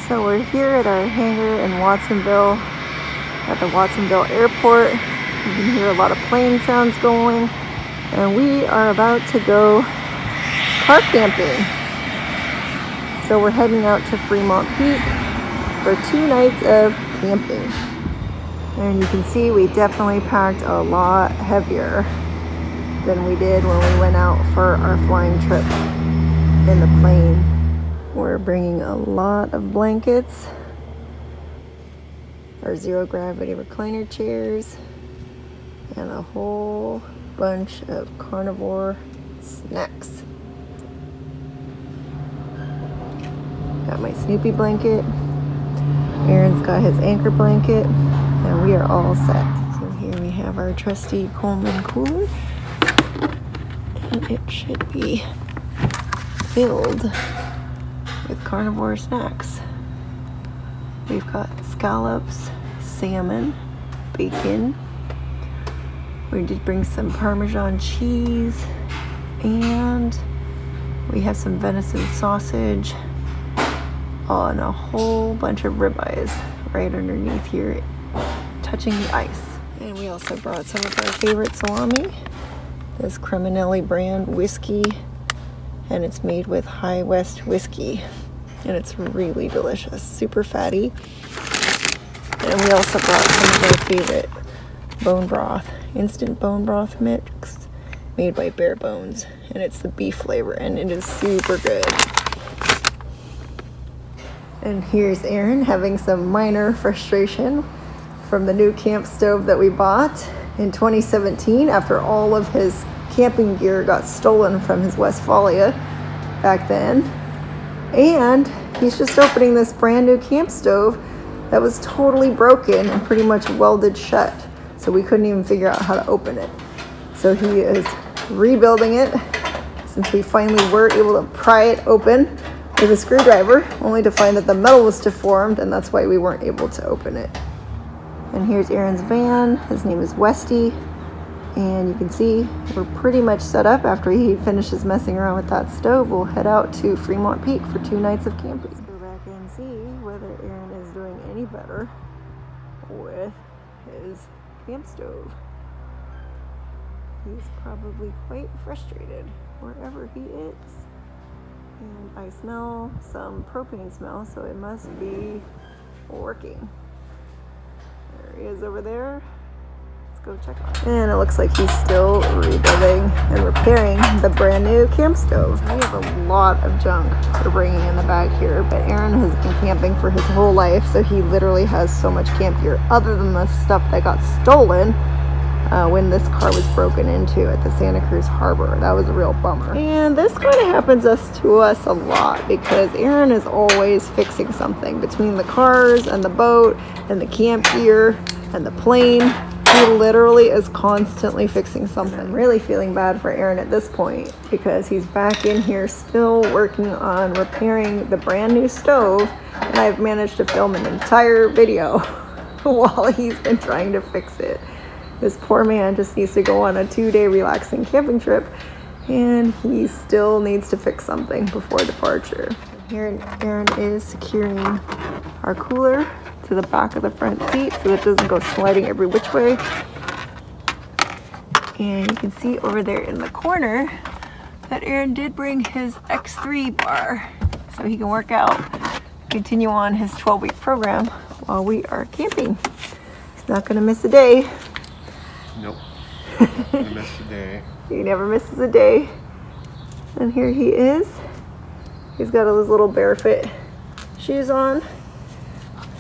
So we're here at our hangar in Watsonville, at the Watsonville airport. You can hear a lot of plane sounds going, and we are about to go car camping. So we're heading out to Fremont Peak for 2 nights of camping. And you can see we definitely packed a lot heavier than we did when we went out for our flying trip in the plane. We're bringing a lot of blankets, our zero gravity recliner chairs, and a whole bunch of carnivore snacks. Got my Snoopy blanket. Aaron's got his anchor blanket, and we are all set. So here we have our trusty Coleman cooler, and it should be filled with carnivore snacks. We've got scallops, salmon, bacon. We did bring some Parmesan cheese, and we have some venison sausage, and a whole bunch of ribeyes right underneath here, touching the ice. And we also brought some of our favorite salami, this Creminelli brand whiskey, and it's made with High West whiskey, and it's really delicious, super fatty. And we also brought some of our favorite bone broth, instant bone broth mix made by Bare Bones, and it's the beef flavor, and it is super good. And here's Aaron having some minor frustration from the new camp stove that we bought in 2017 after all of his camping gear got stolen from his Westfalia back then. And he's just opening this brand new camp stove that was totally broken and pretty much welded shut, so we couldn't even figure out how to open it. So he is rebuilding it since we finally were able to pry it open with a screwdriver, only to find that the metal was deformed, and that's why we weren't able to open it. And here's Aaron's van. His name is Westi. And you can see we're pretty much set up. After he finishes messing around with that stove, we'll head out to Fremont Peak for 2 nights of camping. Let's go back and see whether Aaron is doing any better with his camp stove. He's probably quite frustrated wherever he is. And I smell some propane smell, so it must be working. There he is over there. Go check on it. And it looks like he's still rebuilding and repairing the brand new camp stove. We have a lot of junk we're bringing in the bag here, but Aaron has been camping for his whole life, so he literally has so much camp gear other than the stuff that got stolen when this car was broken into at the Santa Cruz Harbor. That was a real bummer. And this kind of happens to us a lot because Aaron is always fixing something between the cars and the boat and the camp gear and the plane. He literally is constantly fixing something. I'm really feeling bad for Aaron at this point because he's back in here still working on repairing the brand new stove, and I've managed to film an entire video while he's been trying to fix it. This poor man just needs to go on a 2-day relaxing camping trip, and he still needs to fix something before departure. Here Aaron is securing our cooler to the back of the front seat so that it doesn't go sliding every which way. And you can see over there in the corner that Aaron did bring his X3 bar so he can work out, continue on his 12-week program while we are camping. He's not gonna miss a day. Nope. Not gonna miss a day. He never misses a day. And here he is. He's got his little barefoot shoes on.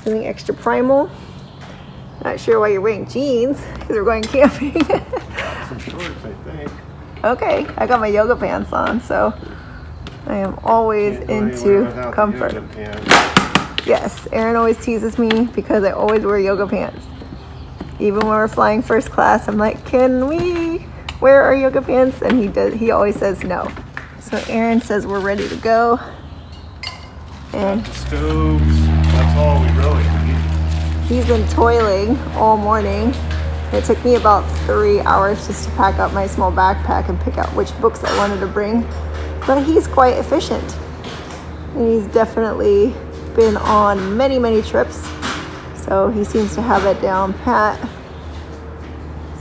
Feeling extra primal. Not sure why you're wearing jeans because we're going camping. Some shorts, I think. Okay, I got my yoga pants on, so I am always into comfort. Yes, Aaron always teases me because I always wear yoga pants. Even when we're flying first class, I'm like, can we wear our yoga pants? And he always says no. So Aaron says we're ready to go. And stoves, that's all we really need. He's been toiling all morning. It took me about 3 hours just to pack up my small backpack and pick out which books I wanted to bring. But he's quite efficient. And he's definitely been on many, many trips, so he seems to have it down pat.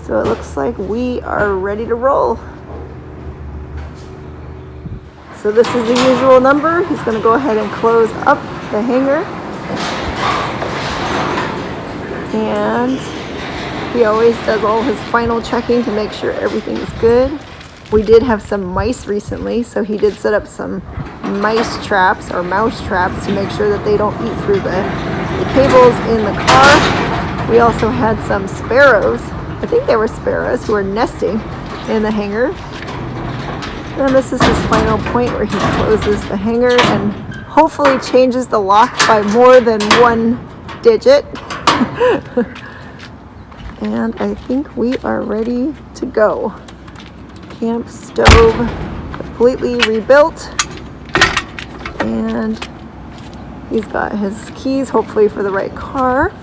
So it looks like we are ready to roll. So this is the usual number. He's going to go ahead and close up the hanger. And he always does all his final checking to make sure everything is good. We did have some mice recently, so he did set up some mice traps or mouse traps to make sure that they don't eat through the cables in the car. We also had some sparrows. I think they were sparrows who were nesting in the hanger. And this is his final point where he closes the hanger and hopefully changes the lock by more than one digit. And I think we are ready to go. Camp stove completely rebuilt. And he's got his keys, hopefully for the right car.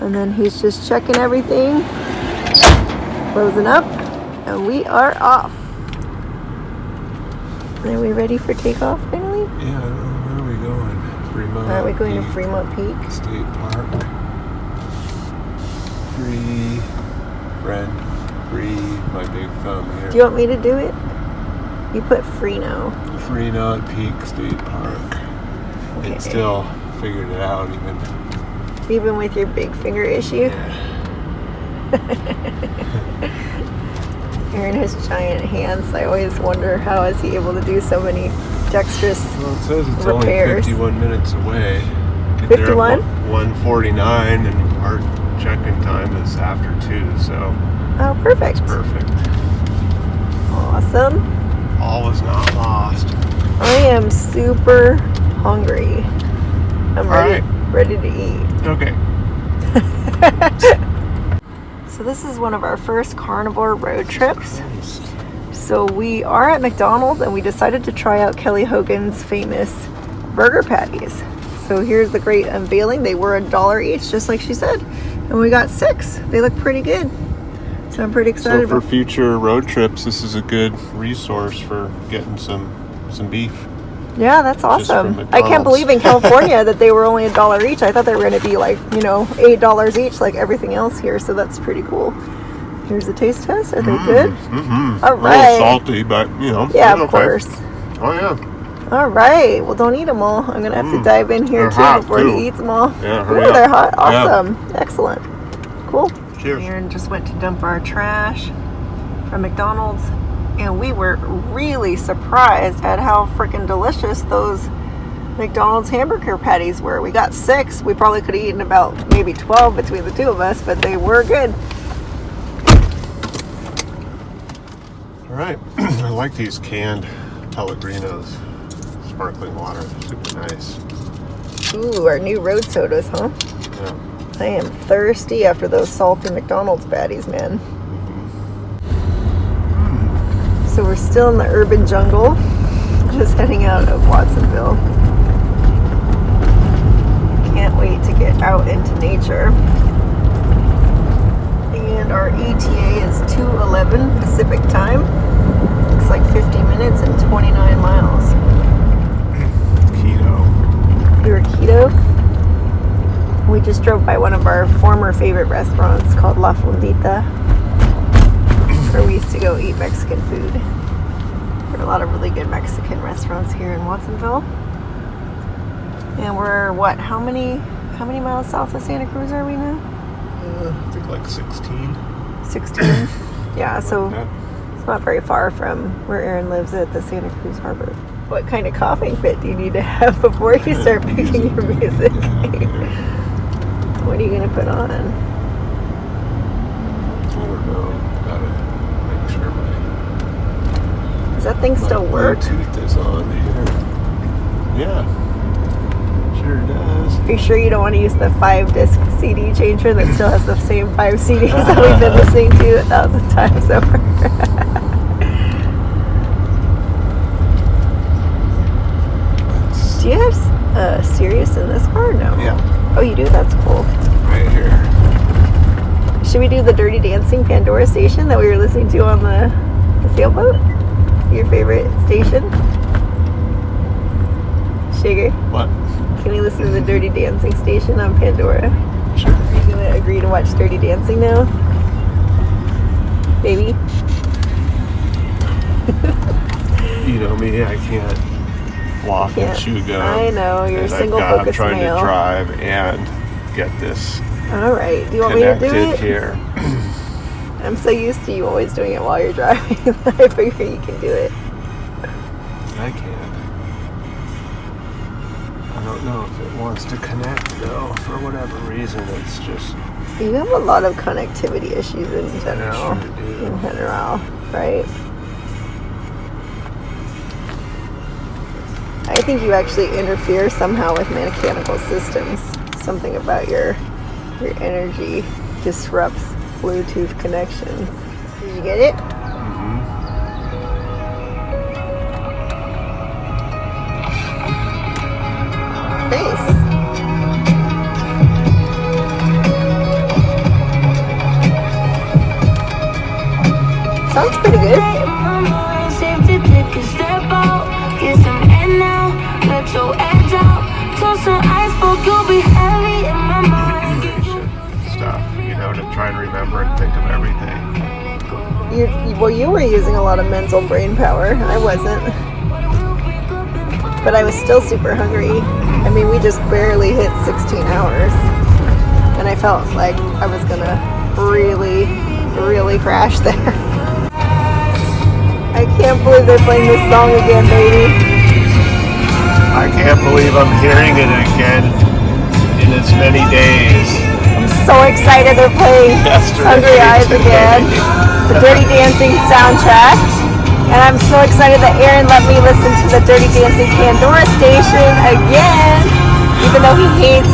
And then he's just checking everything, closing up, and we are off. Are we ready for takeoff finally? Yeah, where are we going? Fremont. Are we going to Fremont Peak? State Park. Free friend. Free my big thumb here. Do you want me to do it? You put Fremont. Fremont Peak State Park. Okay. It still figured it out Even with your big finger issue? Yeah. Aaron has giant hands. I always wonder how is he able to do so many dexterous Well, it says it's repairs. only 51 minutes away. Get 51? there at 1:49, and our check-in time is after 2, so Oh, perfect. it's perfect. Awesome. All is not lost. I am super hungry. I'm ready to eat. Okay. So this is one of our first carnivore road trips. So we are at McDonald's and we decided to try out Kelly Hogan's famous burger patties. So here's the great unveiling. They were $1 each, just like she said. And we got 6. They look pretty good. So I'm pretty excited. So for future road trips, this is a good resource for getting some beef. Yeah, that's awesome. from I can't believe in California that they were only $1 each. I thought they were going to be like, $8 each like everything else here. So that's pretty cool. Here's the taste test. Are they good? Mm-hmm. All A right. little salty, but Yeah, it's of course. Oh yeah. All right. Well, don't eat them all. I'm going to have to dive in here They're too hot, before too. he eats them all. Yeah, Ooh, hurry up. they're hot. Yeah. Awesome. Excellent. Cool. Cheers. Aaron just went to dump our trash from McDonald's, and we were really surprised at how freaking delicious those McDonald's hamburger patties were. We got 6. We probably could have eaten about maybe 12 between the two of us, but they were good. All right. I like these canned Pellegrinos. Sparkling water. They're super nice. Ooh, our new road sodas, huh? Yeah. I am thirsty after those salty McDonald's patties, man. So we're still in the urban jungle, just heading out of Watsonville. Can't wait to get out into nature. And our ETA is 2:11 Pacific time. Looks like 50 minutes and 29 miles. Keto. You're keto? We just drove by one of our former favorite restaurants called La Fondita, where we used to go eat Mexican food. There are a lot of really good Mexican restaurants here in Watsonville. And we're how many miles south of Santa Cruz are we now? I think like 16. 16. Yeah, so Yeah. it's not very far from where Aaron lives at the Santa Cruz Harbor. What kind of coughing fit do you need to have before you start picking your music? What are you going to put on? I don't know. Gotta make sure Does that thing still my work? Bluetooth is on here. Yeah. Sure does. Are you sure you don't want to use the 5-disc CD changer that still has the same 5 CDs that we've been listening to 1,000 times over? Do you have Sirius in this car? No. Yeah. Oh, you do? That's cool. Right here. Should we do the Dirty Dancing Pandora station that we were listening to on the sailboat? Your favorite station? Sugar, What? can we listen to the Dirty Dancing station on Pandora? Sure. Are you gonna agree to watch Dirty Dancing now? Baby? You know me, I can't walk and chew gum. I know, you're a and single-focused I'm trying male. to drive and get this Alright, do you want me to do connected it? here. I'm so used to you always doing it while you're driving that I figure you can do it. I can't. I don't know if it wants to connect though. For whatever reason, it's just. You have a lot of connectivity issues in general. I sure do. In general, right? I think you actually interfere somehow with mechanical systems. Something about your energy disrupts Bluetooth connections. Did you get it? Nice. Sounds pretty good. Stuff, you know, to try and remember and think of everything. You were using a lot of mental brain power. I wasn't. But I was still super hungry. I mean, we just barely hit 16 hours. And I felt like I was gonna really, really crash there. I can't believe they're playing this song again, baby. I can't believe I'm hearing it again in as many days. I'm so excited they're playing Hungry Eyes again. The Dirty Dancing soundtrack. And I'm so excited that Aaron let me listen to the Dirty Dancing Pandora station again. Even though he hates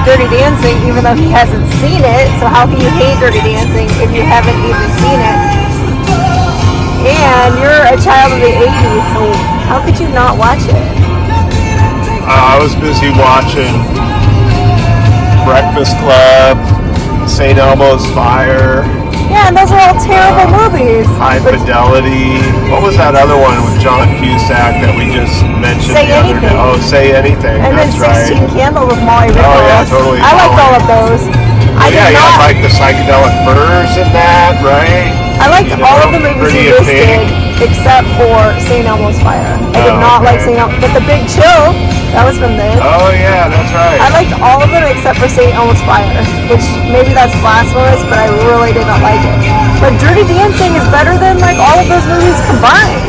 Dirty Dancing, even though he hasn't seen it. So how can you hate Dirty Dancing if you haven't even seen it? And you're a child of the 80s, so how could you not watch it? I was busy watching Breakfast Club, St. Elmo's Fire. Yeah, and those are all terrible movies. High Fidelity. What was that other one with John Cusack that we just mentioned Say the other day? Anything. Oh, Say Anything. And That's then 16 right. Candles with Molly Ringwald. Oh yeah, totally. I liked all of those. I Yeah, did you not. had like the psychedelic furs in that, right? I liked all of the movies Pretty you in listed Pink. except for St. Elmo's Fire. I did not okay. like St. Elmo's, but The Big Chill, that was from this. Oh yeah, that's right. I liked all of them except for St. Elmo's Fire, which maybe that's blasphemous, but I really did not like it. But Dirty Dancing is better than like all of those movies combined.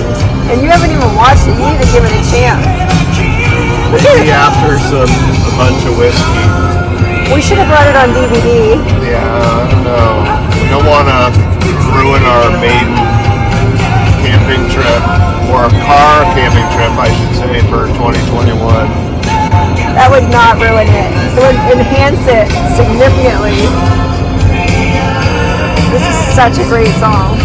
And you haven't even watched it. You need to give it a chance. Maybe after a bunch of whiskey. We should have brought it on DVD. Yeah, I don't know. We don't want to ruin our maiden camping trip, or a car camping trip, I should say, for 2021. That would not ruin it. It would enhance it significantly. This is such a great song.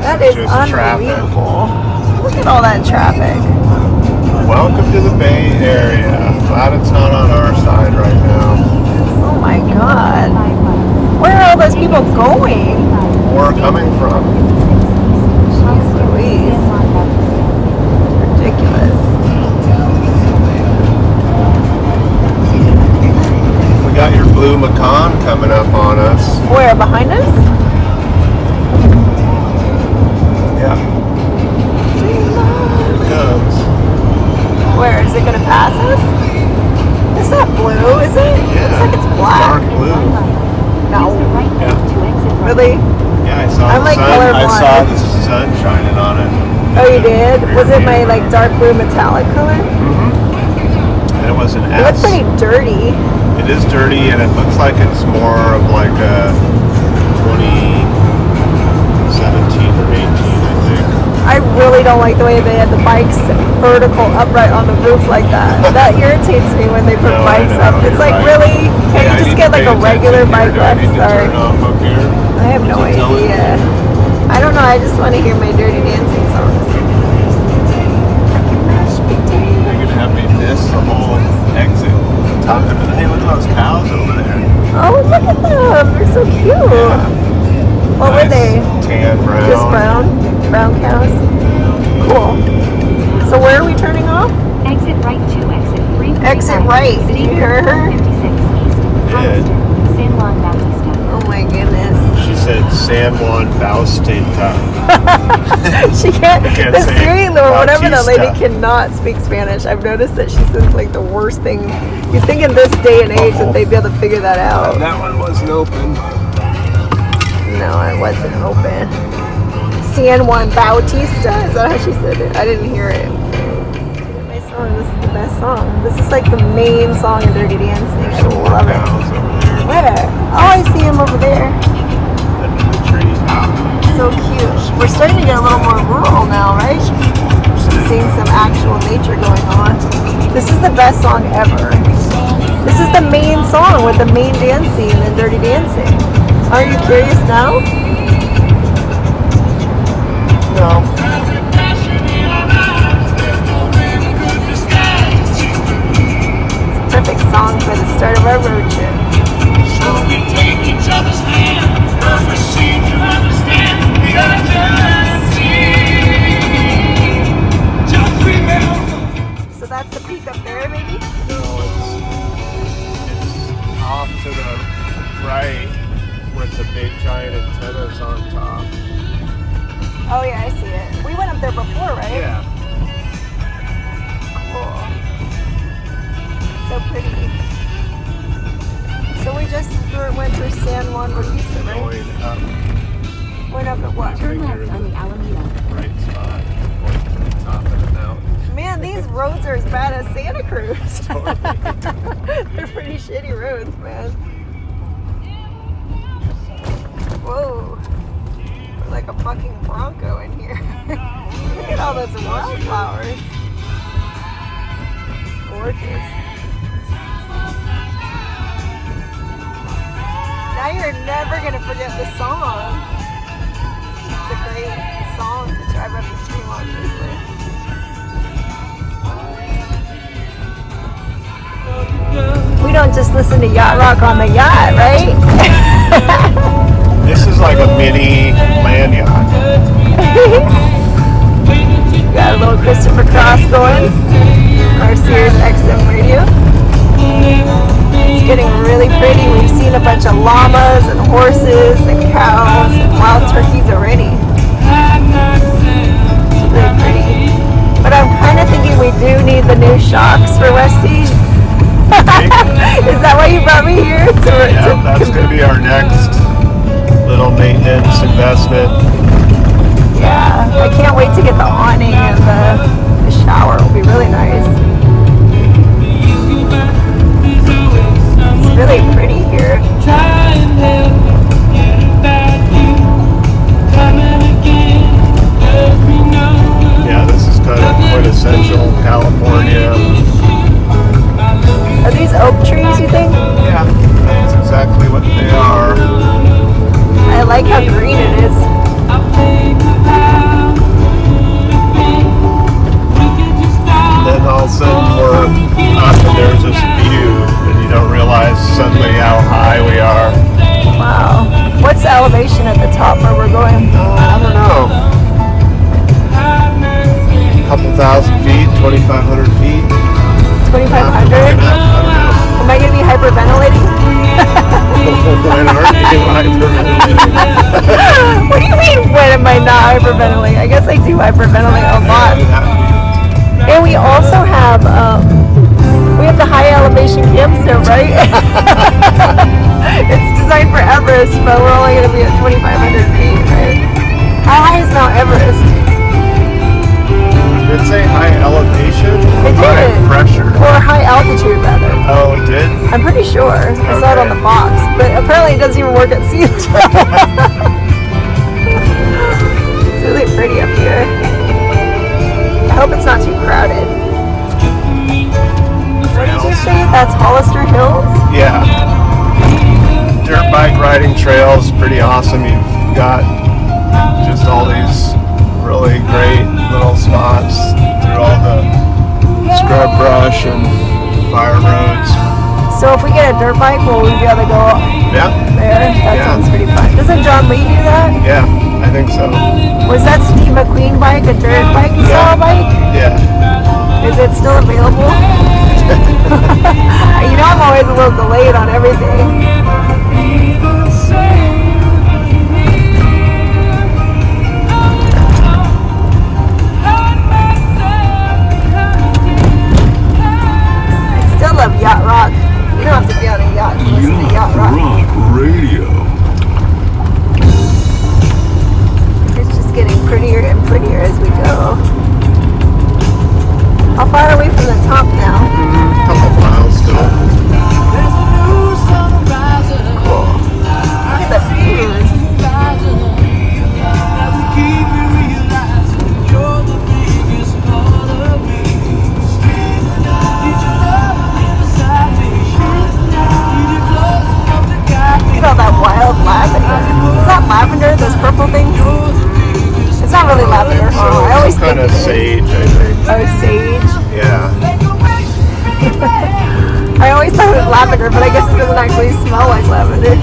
That is unbelievable. Look at all that traffic. Welcome to the Bay Area. Glad it's not on our side right now. Oh my god. Where are all those people going? Or coming from. Jeez Louise. Ridiculous. We got your blue Macan coming up on us. Where? Behind us? Yeah. Here it comes. Where? Is it going to pass us? It's not blue, is it? Yeah. Looks like it's black. Dark blue. No. Yeah. Really? Yeah, I saw I'm the like sun. I colorblind. saw the sun shining on it. Oh, you did? Was it my like dark blue metallic color? And it was an It looks S. pretty dirty. It is dirty, and it looks like it's more of like a 2017 or 18, I think. I really don't like the way they had the bikes vertical upright on the roof like that. That irritates me when they put No, I bikes know, up. It's you're like, right. really? Can Yeah, you I just need get to like pay a regular attention bike here. Do I rack? need to Sorry. turn off up here? I have no Is it telling idea. I don't know. I just want to hear my Dirty Dancing songs. You're gonna have me miss the whole exit. Hey, look at those cows over there. Oh, look at them. They're so cute. Yeah. What were they? Tan brown. Just brown cows. Cool. So where are we turning off? Exit right to exit 3. Exit right. Did you hear her? 56 East. Did. San Juan Bautista. Oh my goodness. She said San Juan Bautista. She can't. Can't The say steering or whatever that lady Bautista. cannot speak Spanish. I've noticed that she says like the worst thing. You'd think in this day and age that they'd be able to figure that out. That one wasn't open. No, it wasn't open. San Juan Bautista? Is that how she said it? I didn't hear it. My song, this is the best song. This is like the main song in Dirty Dancing. I love it. Where? Oh, I see him over there. The tree. So cute. We're starting to get a little more rural now, right? Seeing some actual nature going on. This is the best song ever. This is the main song with the main dance scene in Dirty Dancing. Are you curious now? No. Perfect song for the start of our road trip. So we take each other's hand, cause we seem to understand the urgency. Just remember. So that's the peak up there, maybe? No, it's off to the right with the big giant antennas on top. Oh yeah, I see it. We went up there before, right? Yeah. Cool. So pretty. So we just went through San Juan Bautista, right? Going up. Went up at what? Turn left on the Alameda. Right spot. Going to the top of the mountain. Man, these roads are as bad as Santa Cruz. Totally. They're pretty shitty roads, man. Whoa. We're like a fucking Bronco in here. Look at all those wildflowers. Gorgeous. Now you're never gonna forget the song. It's a great song to drive up the Fremont River. We don't just listen to yacht rock on the yacht, right? This is like a mini land yacht. Got a little Christopher Cross going. Our Sirius XM radio. It's getting really pretty. We've seen a bunch of llamas and horses and cows and wild turkeys already. It's really pretty. But I'm kind of thinking we do need the new shocks for Westi. Is that why you brought me here? Yeah, that's going to be our next little maintenance investment. Yeah, I can't wait to get the awning and the shower. It'll be really nice. It's really pretty here. Yeah, this is kind of quintessential California. Are these oak trees, you think? Yeah, that's exactly what they are. I like how green it is. Then all of a sudden we're up and there's this view and you don't realize suddenly how high we are. Wow. What's the elevation at the top where we're going? I don't know. A couple thousand feet, 2,500 feet. 2,500? Am I going to be hyperventilating? What do you mean, when am I not hyperventilating? I guess I do hyperventilate a lot. And we also have, we have the high elevation campstone, right? It's designed for Everest, but we're only going to be at 2,500 feet, right? How high is Mount Everest? Did it say high elevation? It High did. pressure. Or high altitude, rather. Oh, it did? I'm pretty sure. I saw it on the box. But apparently it doesn't even work at sea level. It's really pretty up here. I hope it's not too crowded. What did you say? That's Hollister Hills? Yeah. Dirt bike riding trails, pretty awesome. You've got just all these really great little spots through all the scrub brush and fire roads. So if we get a dirt bike, will we be able to go Yeah, there? That Yeah. sounds pretty fun. Doesn't John Lee do that? yeah, I think so. Was that Steve McQueen bike a dirt bike style bike? Yeah. Is it still available? You know I'm always a little delayed on everything. I still love yacht rock. You don't have to be on a yacht to listen to yacht rock. Radio. It's just getting prettier and prettier as we go. How far are we from the top now? Couple miles still. Cool. Look at the views. Look at all that wild lavender. Is that lavender, those purple things? It's not really lavender. So I always some kind think of it is. sage, I think. Oh, sage. Yeah. I always thought it was lavender, but I guess it doesn't actually smell like lavender.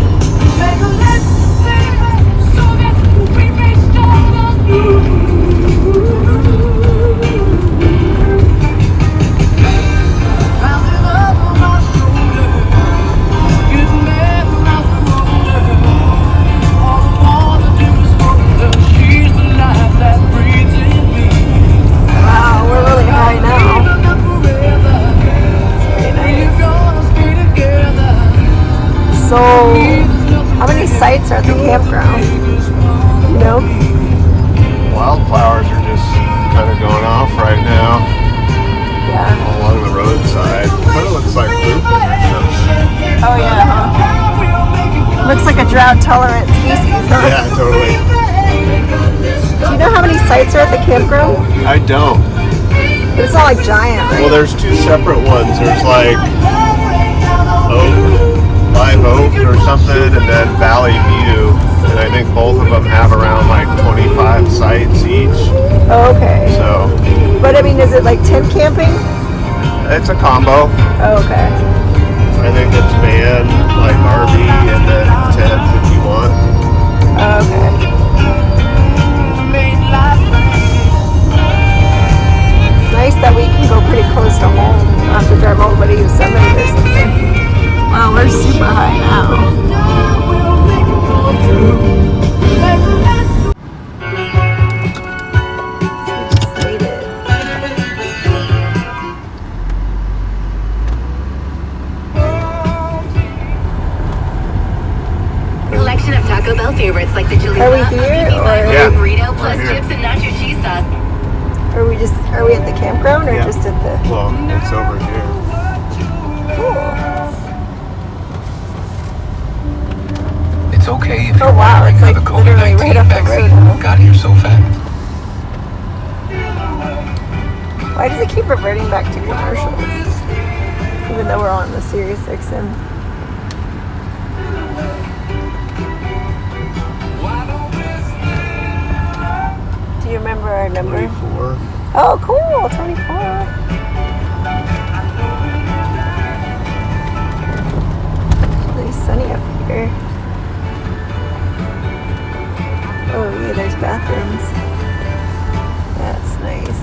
Wow, we're really high now. Very nice. So, how many sites are at the campground? You know? Wildflowers are just kind of going off right now Yeah. along the roadside. Kind of looks like lupin or something. Oh yeah. Huh? Looks like a drought-tolerant species, huh? Yeah, totally. Do you know how many sites are at the campground? I don't. But it's not like giant, right? Well, there's two separate ones. There's like Live Oak or something, and then Valley View. And I think both of them have around like 25 sites each. Oh, okay. So But I mean, is it like tent camping? it's a combo. Oh, okay. I think it's van, like RV, and then tent if you want. Oh, okay. It's nice that we can go pretty close to home. We don't have to drive all the way to Yosemite or something. Wow, we're super high now. So we just made it. Collection of Taco Bell favorites like the chili Are we sauce, here, beefy or- bun, Yeah, burrito plus we're here. chips and nacho cheese sauce. Are we at the campground or Yeah. just at the? Well, it's over here. Cool. It's okay if Oh, you're wow, wondering it's how like the literally COVID-19 right up the road, vaccine huh? got here so fast. Why does it keep reverting back to commercials? Even though we're on the Sirius XM. Do you remember our number? 24. Oh, cool, 24. It's really sunny up here. Oh, yeah, there's bathrooms. That's nice.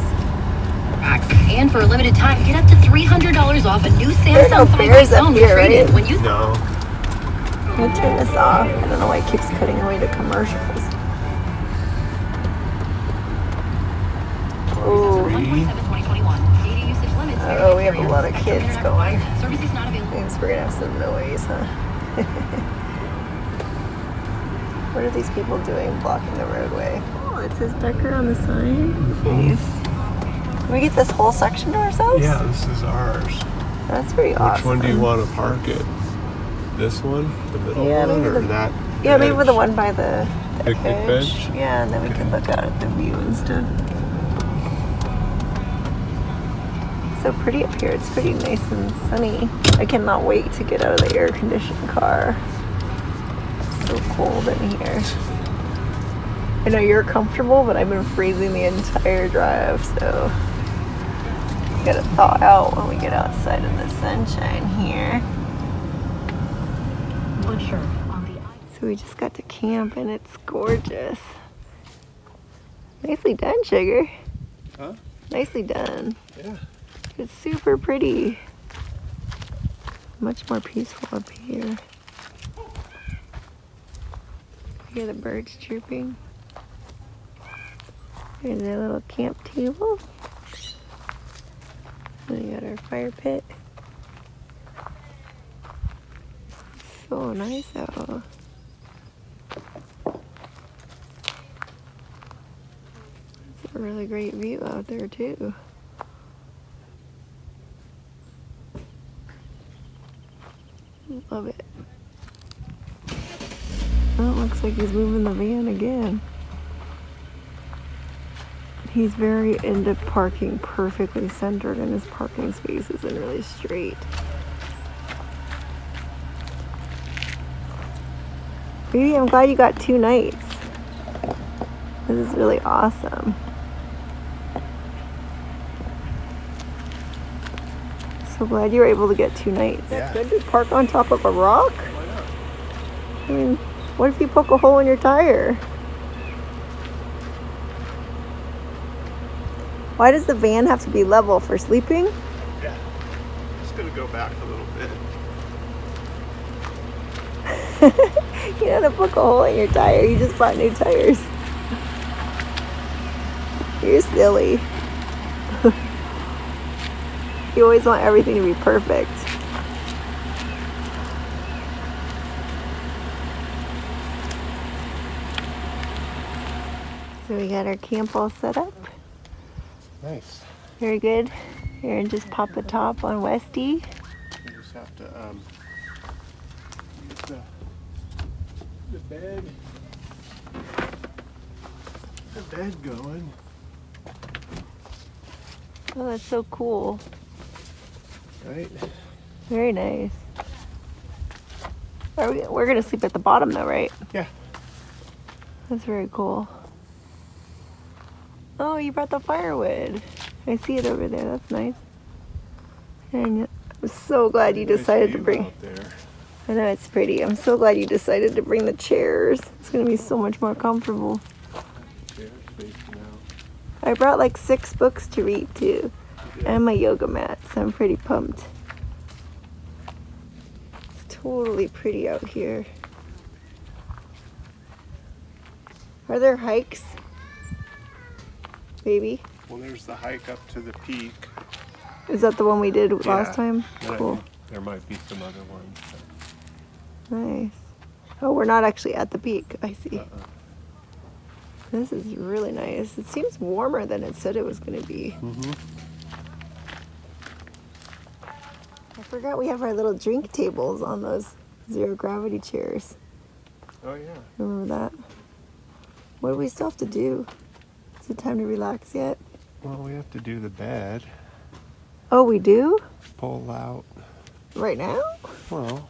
And for a limited time, get up to $300 off a new There are no Samsung 5G bears up phone here, trade-in right? when you No. I'm gonna turn this off. I don't know why it keeps cutting away to commercials. Ooh. 1/27/2021. Data usage limits. Oh, we have a lot of kids going. Service is not available. Means we're gonna have some noise, huh? What are these people doing blocking the roadway? Oh, it says Becker on the sign. Nice. Can we get this whole section to ourselves? Yeah, this is ours. That's pretty awesome. Which one do you want to park it? This one? The middle Yeah, one? maybe Or the- that? Yeah, maybe edge? with the one by the Picnic edge. bench? Yeah, and then we can look out at the view and stuff. So pretty up here. It's pretty nice and sunny. I cannot wait to get out of the air-conditioned car. It's so cold in here. I know you're comfortable, but I've been freezing the entire drive, so gotta thaw out when we get outside in the sunshine here. Butcher on the So we just got to camp and it's gorgeous. Nicely done, Sugar. Huh? Nicely done. Yeah. It's super pretty. Much more peaceful up here. Hear the birds chirping. There's our little camp table. And we got our fire pit. So nice out. It's a really great view out there too. Love it. Oh, it looks like he's moving the van again. He's very into parking perfectly centered in his parking spaces and really straight. Baby, I'm glad you got 2 nights. This is really awesome. So glad you were able to get 2 nights. Yeah. Good to park on top of a rock? I mean, what if you poke a hole in your tire? Why does the van have to be level for sleeping? Yeah. Just gonna go back a little bit. You had to poke a hole in your tire. You just bought new tires. You're silly. You always want everything to be perfect. So we got our camp all set up. Nice. Very good. Here, and just pop the top on Westi. You just have to use the bed. The bed going. Oh, that's so cool. Right? Very nice. We're gonna sleep at the bottom though, right? Yeah. That's very cool. Oh, you brought the firewood. I see it over there. That's nice. And I'm so glad you decided to bring. Out there. I know it's pretty. I'm so glad you decided to bring the chairs. It's gonna be so much more comfortable. Chairs facing out. I brought like 6 books to read too, and my yoga mat. So I'm pretty pumped. It's totally pretty out here. Are there hikes? Baby? Well, there's the hike up to the peak. Is that the one we did last Yeah. time? And Cool. there might be some other ones. Nice. Oh, we're not actually at the peak. I see. Uh-uh. This is really nice. It seems warmer than it said it was going to be. Mm-hmm. I forgot we have our little drink tables on those zero gravity chairs. Oh, yeah. Remember that? What do we still have to do? Is it time to relax yet? Well, we have to do the bed. Oh, we do? Pull out. Right now? Well.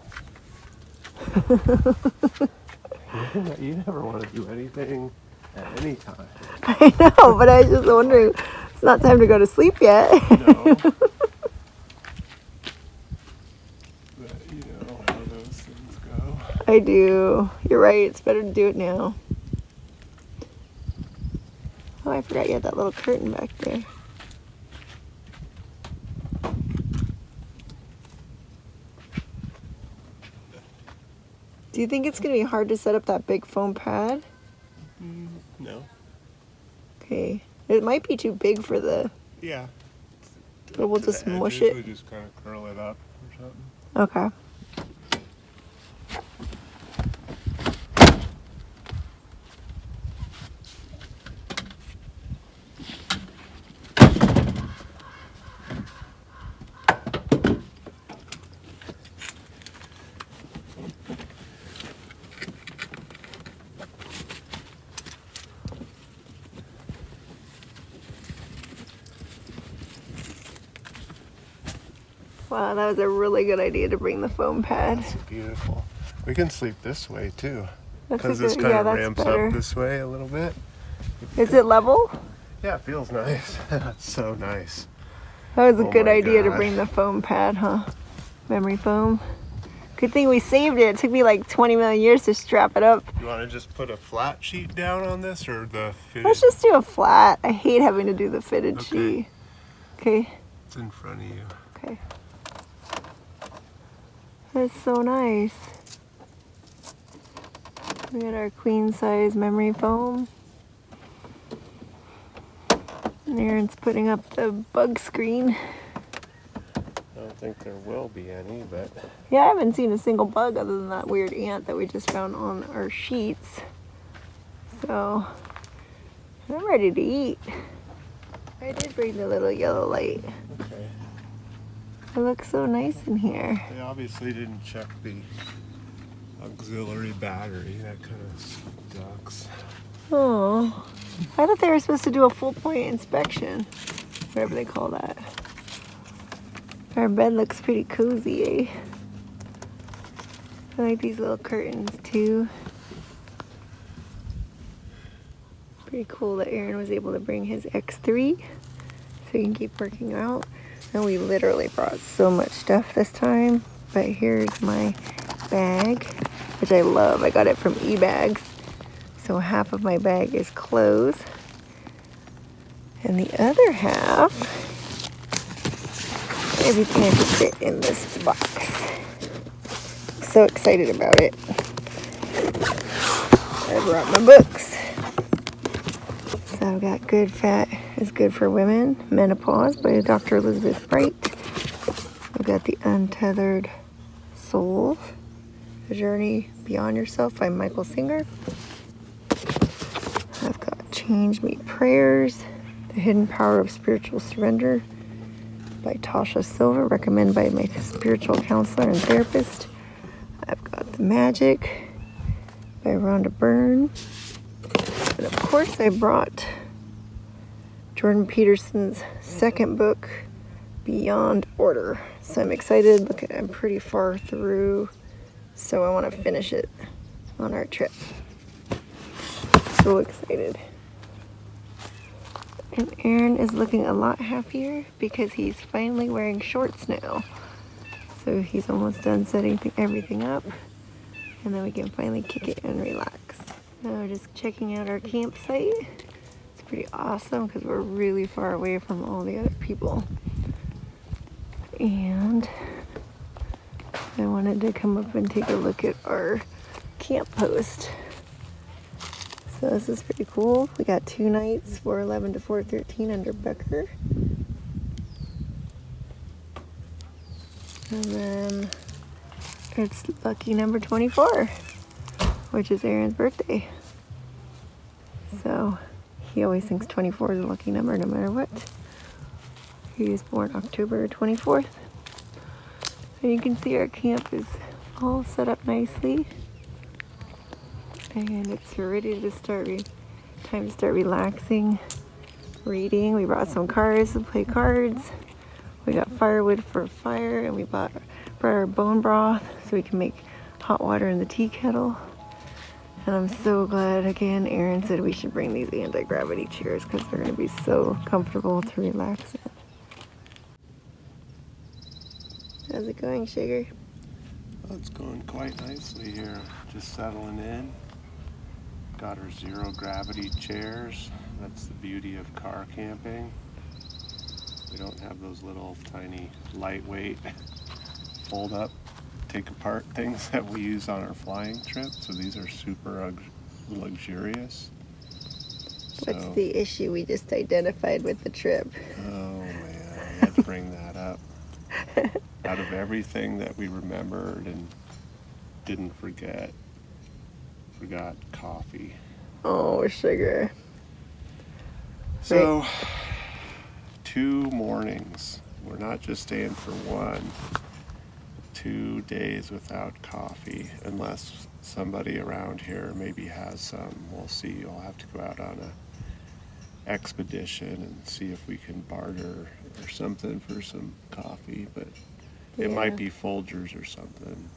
You never want to do anything at any time. I know, but I was just wondering. It's not time to go to sleep yet. No. But you know how those things go. I do. You're right. It's better to do it now. Oh, I forgot you had that little curtain back there. Do you think it's going to be hard to set up that big foam pad? No. Okay. It might be too big for the... Yeah. But we'll To the just mush edges, it. We just kind of curl it up or something. Okay. Wow, that was a really good idea to bring the foam pad. That's beautiful. We can sleep this way too. That's a Because this good- kind yeah, of that's ramps better. up this way a little bit. Is it level? Yeah, it feels nice. So nice. That was a Oh good my idea to gosh. bring the foam pad, huh? Memory foam. Good thing we saved it. It took me like 20 million years to strap it up. You want to just put a flat sheet down on this or the fitted? Let's just do a flat. I hate having to do the fitted sheet. Okay. It's in front of you. Okay. That's so nice. We got our queen size memory foam. And Aaron's putting up the bug screen. I don't think there will be any, but Yeah, I haven't seen a single bug other than that weird ant that we just found on our sheets. So, I'm ready to eat. I did bring the little yellow light. okay. It looks so nice in here. They obviously didn't check the auxiliary battery. That kind of sucks. Oh, I thought they were supposed to do a full point inspection, whatever they call that. Our bed looks pretty cozy, eh? I like these little curtains too. Pretty cool that Aaron was able to bring his X3 so he can keep working out. And we literally brought so much stuff this time. But here's my bag, which I love. I got it from eBags. So half of my bag is clothes. And the other half, everything I could fit in this box. So excited about it. I brought my books. So I've got Good Fat is Good for Women, Menopause by Dr. Elizabeth Bright. I've got The Untethered Soul, A Journey Beyond Yourself by Michael Singer. I've got Change Me Prayers, The Hidden Power of Spiritual Surrender by Tasha Silver, recommended by my spiritual counselor and therapist. I've got The Magic by Rhonda Byrne. And of course I brought Jordan Peterson's second book, Beyond Order. So I'm excited. Look, I'm pretty far through, so I want to finish it on our trip. So excited. And Aaron is looking a lot happier because he's finally wearing shorts now. So he's almost done setting everything up, and then we can finally kick it and relax. Now we're just checking out our campsite. It's pretty awesome because we're really far away from all the other people. And I wanted to come up and take a look at our camp post. So this is pretty cool. We got 2 nights, 4/11 to 4/13 under Becker. And then it's lucky number 24, which is Aaron's birthday. So he always thinks 24 is a lucky number no matter what. He was born October 24th. And you can see our camp is all set up nicely. And it's ready to start, time to start relaxing, reading. We brought some cards to play cards. We got firewood for a fire, and we brought our bone broth so we can make hot water in the tea kettle. And I'm so glad, again, Aaron said we should bring these anti-gravity chairs because they're going to be so comfortable to relax in. How's it going, Sugar? Well, it's going quite nicely here. Just settling in. Got our zero gravity chairs. That's the beauty of car camping. We don't have those little tiny lightweight fold up, take apart things that we use on our flying trip. So these are super luxurious. What's the issue we just identified with the trip? Oh man, I had to bring that up. Out of everything that we remembered and didn't forget, forgot coffee. Oh, Sugar. So, 2 mornings. We're not just staying for one. 2 days without coffee, unless somebody around here maybe has some. We'll see. I'll have to go out on a expedition and see if we can barter or something for some coffee, but it might be Folgers or something.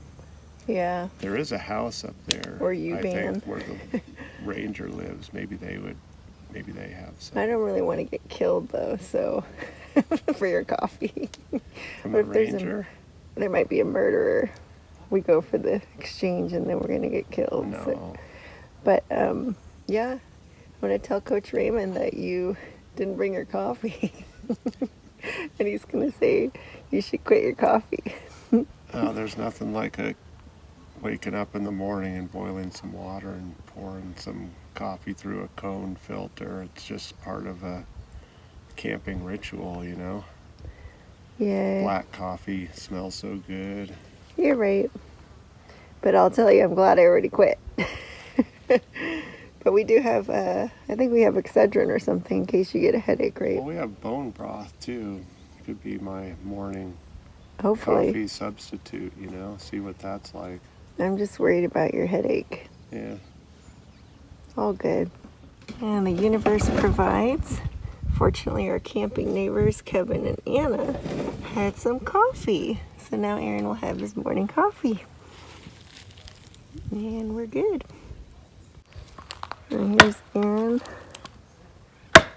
Yeah. There is a house up there, Or I Eurovan. think, where the ranger lives. Maybe they have some. I don't really want to get killed though, so for your coffee. From What the if there's ranger? there might be a murderer. we go for the exchange and then we're gonna get killed. No. So. But yeah, I'm gonna tell Coach Raymond that you didn't bring your coffee, and he's gonna say you should quit your coffee. There's nothing like waking up in the morning and boiling some water and pouring some coffee through a cone filter. It's just part of a camping ritual, you know. Yeah. Black coffee smells so good. You're right. But I'll tell you, I'm glad I already quit. But we do have, I think we have Excedrin or something in case you get a headache, right? Well, we have bone broth too. Could be my morning Hopefully. coffee substitute, you know. See what that's like. I'm just worried about your headache. Yeah. All good. And the universe provides. Fortunately, our camping neighbors, Kevin and Anna, had some coffee. So now Aaron will have his morning coffee. And we're good. And here's Aaron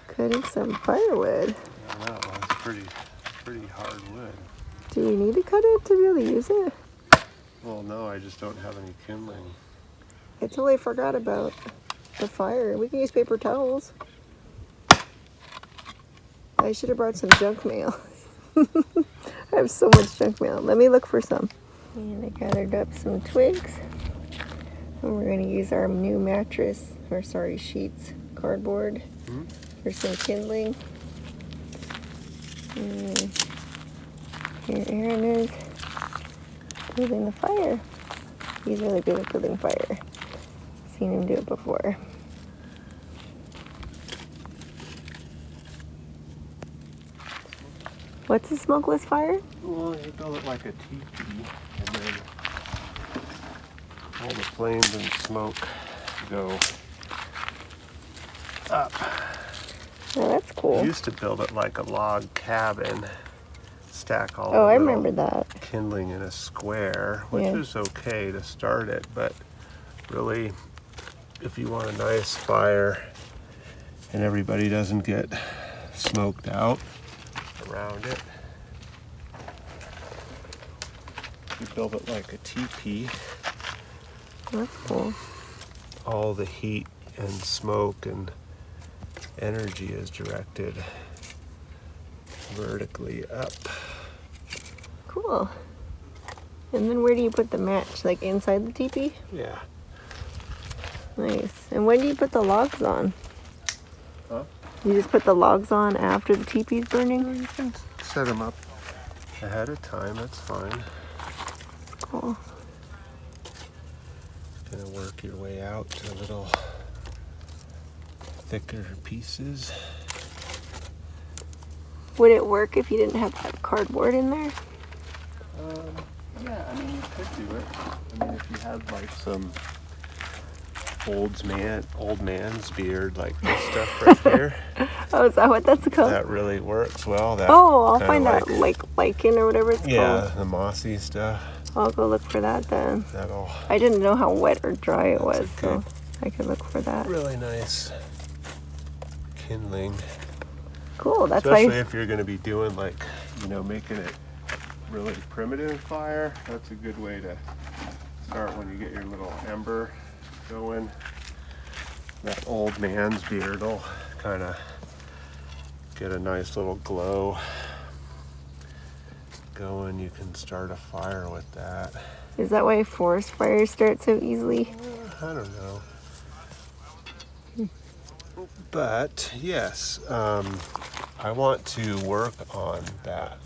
cutting some firewood. I know, it's pretty hard wood. Do you need to cut it to be able to use it? Well, no, I just don't have any kindling. I totally forgot about the fire. We can use paper towels. I should have brought some junk mail. I have so much junk mail. Let me look for some. And I gathered up some twigs. And we're going to use our new mattress, or sorry, sheets, cardboard, for some kindling. And here Aaron is building the fire. He's really good at building fire. Seen him do it before. What's a smokeless fire? Well, you build it like a teepee, and then all the flames and smoke go up. Oh, that's I cool. used to build it like a log cabin, stack all Oh, the I little remember that. kindling in a square, which Yeah. is okay to start it, but really, if you want a nice fire and everybody doesn't get smoked out around it, you build it like a teepee. That's cool. All the heat and smoke and energy is directed vertically up. Cool. And then where do you put the match? Like inside the teepee? Yeah. Nice. And when do you put the logs on? Huh? You just put the logs on after the teepee's burning? You can set them up ahead of time, that's fine. Cool. Gonna work your way out to little thicker pieces. Would it work if you didn't have that cardboard in there? Yeah, I mean, you could do it. I mean, if you had like some old man's beard, like this stuff right here, Oh, is that what that's called? that really works well. That Oh, I'll kinda find that like lichen or whatever it's yeah, called. the mossy stuff. I'll go look for that then. That'll I didn't know how wet or dry it That's was, a so good- I could look for that. really nice kindling. Cool, that's Especially why. if you're going to be doing like, you know, making it really primitive fire. That's a good way to start when you get your little ember going. That old man's beard will kind of get a nice little glow going. You can start a fire with that. Is that why forest fires start so easily? I don't know. But yes, I want to work on that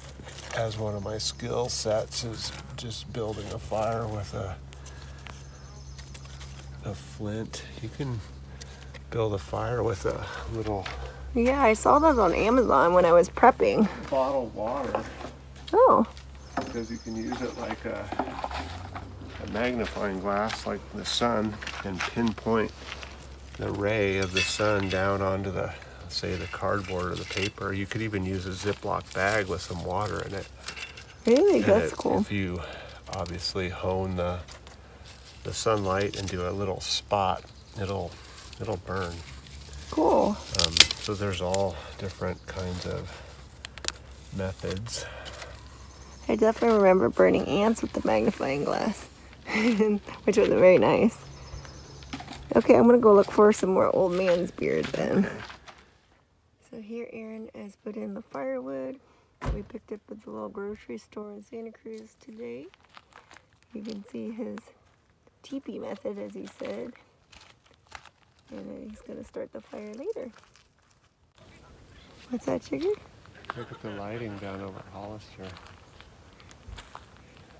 as one of my skill sets, is just building a fire with a flint. You can build a fire with a little Yeah, I saw those on Amazon when I was prepping. bottled water, Oh, because you can use it like a magnifying glass, like the sun, and pinpoint the ray of the sun down onto the, say, the cardboard or the paper. You could even use a Ziploc bag with some water in it. really? And That's cool. If you obviously hone the sunlight and do a little spot, it'll burn. Cool. So there's all different kinds of methods. I definitely remember burning ants with the magnifying glass. which wasn't very nice. Okay, I'm gonna go look for some more old man's beard then. So here Aaron has put in the firewood that we picked up at the little grocery store in Santa Cruz today. You can see his teepee method, as he said. And then he's gonna start the fire later. What's that, Sugar? Look at the lighting down over Hollister.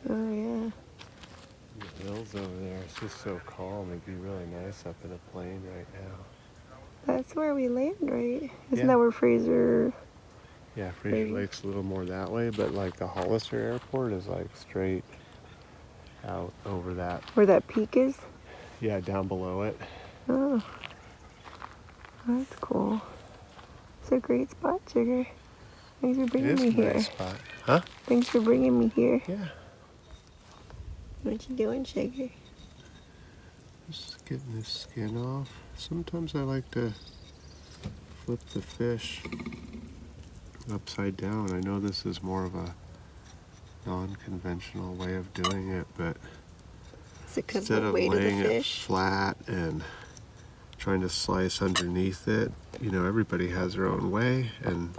Oh yeah. The hills over there. It's just so calm. It'd be really nice up in a plane right now. That's where we land, right? Isn't Yeah. that where Fraser? Yeah, Fraser Lake's a little more that way, but like the Hollister Airport is like straight out over that. Where that peak is? Yeah, down below it. Oh. That's cool. It's a great spot, Sugar. Thanks for It bringing is me a here. nice spot. Huh? Thanks for bringing me here. Yeah. What you doing, Sugar? Just getting this skin off. Sometimes I like to flip the fish upside down. I know this is more of a non-conventional way of doing it, but Is it because instead of the of weight of the laying it fish? flat and trying to slice underneath it, you know, everybody has their own way, and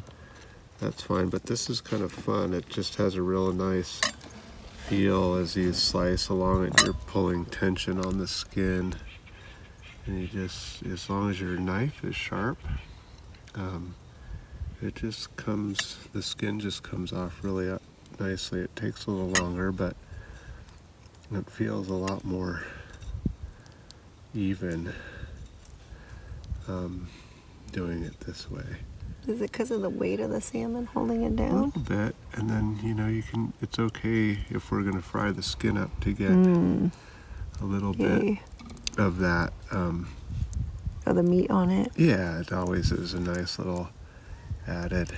that's fine. But this is kind of fun. It just has a real nice feel as you slice along it. You're pulling tension on the skin, and you just, as long as your knife is sharp, it just comes, the skin just comes off really nicely. It takes a little longer, but it feels a lot more even doing it this way. Is it because of the weight of the salmon holding it A down? little bit, and then, you know, you can, it's okay if we're going to fry the skin up to get a little bit of that. Oh, the meat on it? Yeah, it always is a nice little added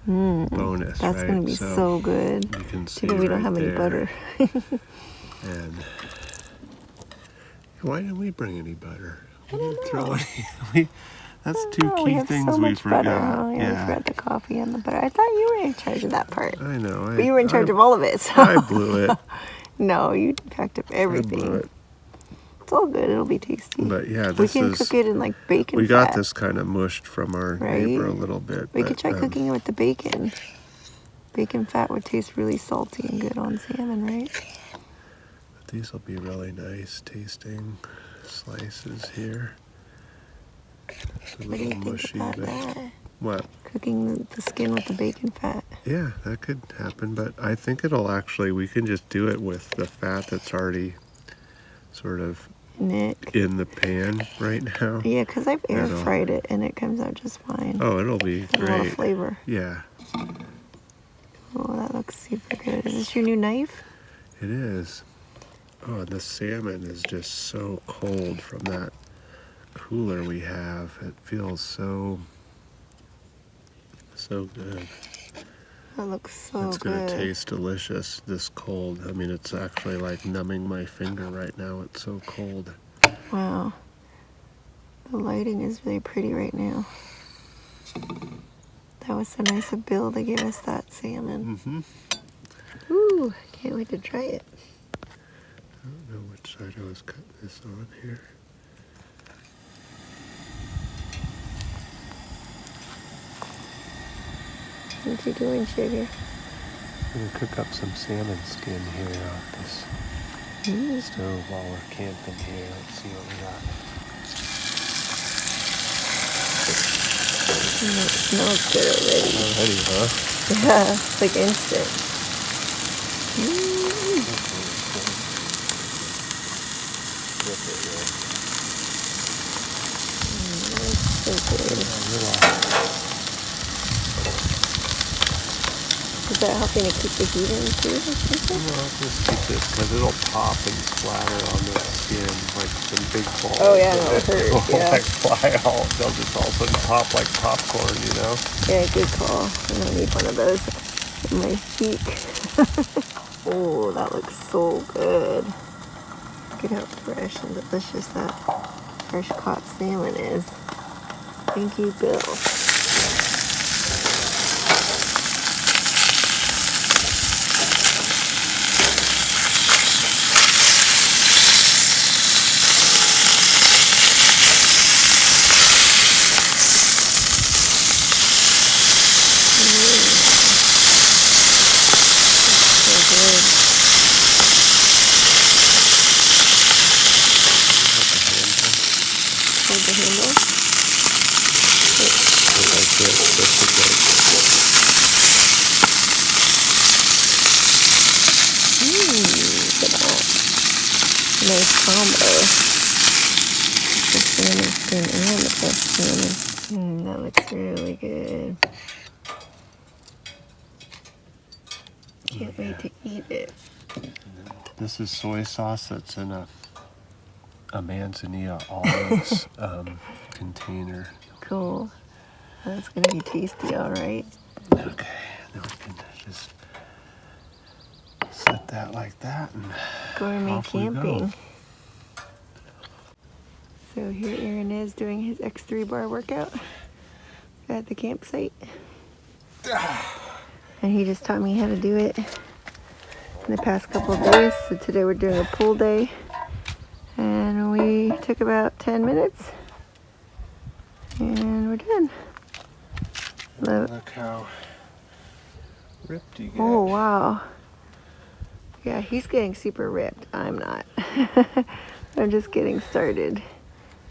bonus, That's right? going to be so good. You can see Too bad we don't right have any there. butter. And why didn't we bring any butter? I We don't didn't throw know. any. That's two we key have things so we much forgot. butter. Oh, yeah, we forgot the coffee and the butter. I thought you were in charge of that part. I know. But you were in charge of all of it. So. I blew it. No, you packed up I blew everything. it. It's all good. It'll be tasty. But yeah, we this can is. cook it in like bacon We fat. got this kind of mushed from our Right? neighbor a little bit. We but, could try cooking it with the bacon. Bacon fat would taste really salty and good on salmon, right? But these will be really nice tasting slices here. It's a What do little you think mushy, about but that? what? Cooking the skin with the bacon fat. Yeah, that could happen, but I think it'll actually, we can just do it with the fat that's already sort of Nick. in the pan right now. Yeah, because I've air That'll- fried it and it comes out just fine. Oh, it'll be There's a lot of great. flavor. Yeah, Oh, that looks super good. Is this your new knife? it is. Oh, the salmon is just so cold from that cooler we have. It feels so good. That looks so It's good. gonna taste delicious this cold. I mean, it's actually like numbing my finger right now. It's so cold. Wow. The lighting is really pretty right now. That was so nice of Bill to give us that salmon. Mm-hmm. Ooh, can't wait to try it. I don't know which side I was cutting this on here. What you doing, Sugar? I'm gonna cook up some salmon skin here off this stove while we're camping here. Let's see what we got. It smells good already. Already, huh? Yeah, it's like instant. So good. Is that helping to keep the heat in too? Well, just keep it, because it'll pop and splatter on the skin like some big balls. Oh, yeah, of no, it it. hurts, They'll yeah. like fly out. They'll just all of a sudden pop like popcorn, you know? Yeah, good call. I don't need one of those in my cheek. Oh, that looks so good. Look at how fresh and delicious that fresh caught salmon is. Thank you, Bill. Nice combo. Salmon skin and the fresh salmon. That looks really good. Can't wait to eat it. This is soy sauce that's in a manzanilla olives container. Cool. That's gonna be tasty, all right. Okay, then we can just set that like that and Gourmet off we go. camping. So here Aaron is doing his X3 bar workout at the campsite. And he just taught me how to do it in the past couple of days. So today we're doing a pool day. And we took about 10 minutes. And we're done. Look how ripped you get. Oh, wow. Yeah, he's getting super ripped. I'm not. I'm just getting started.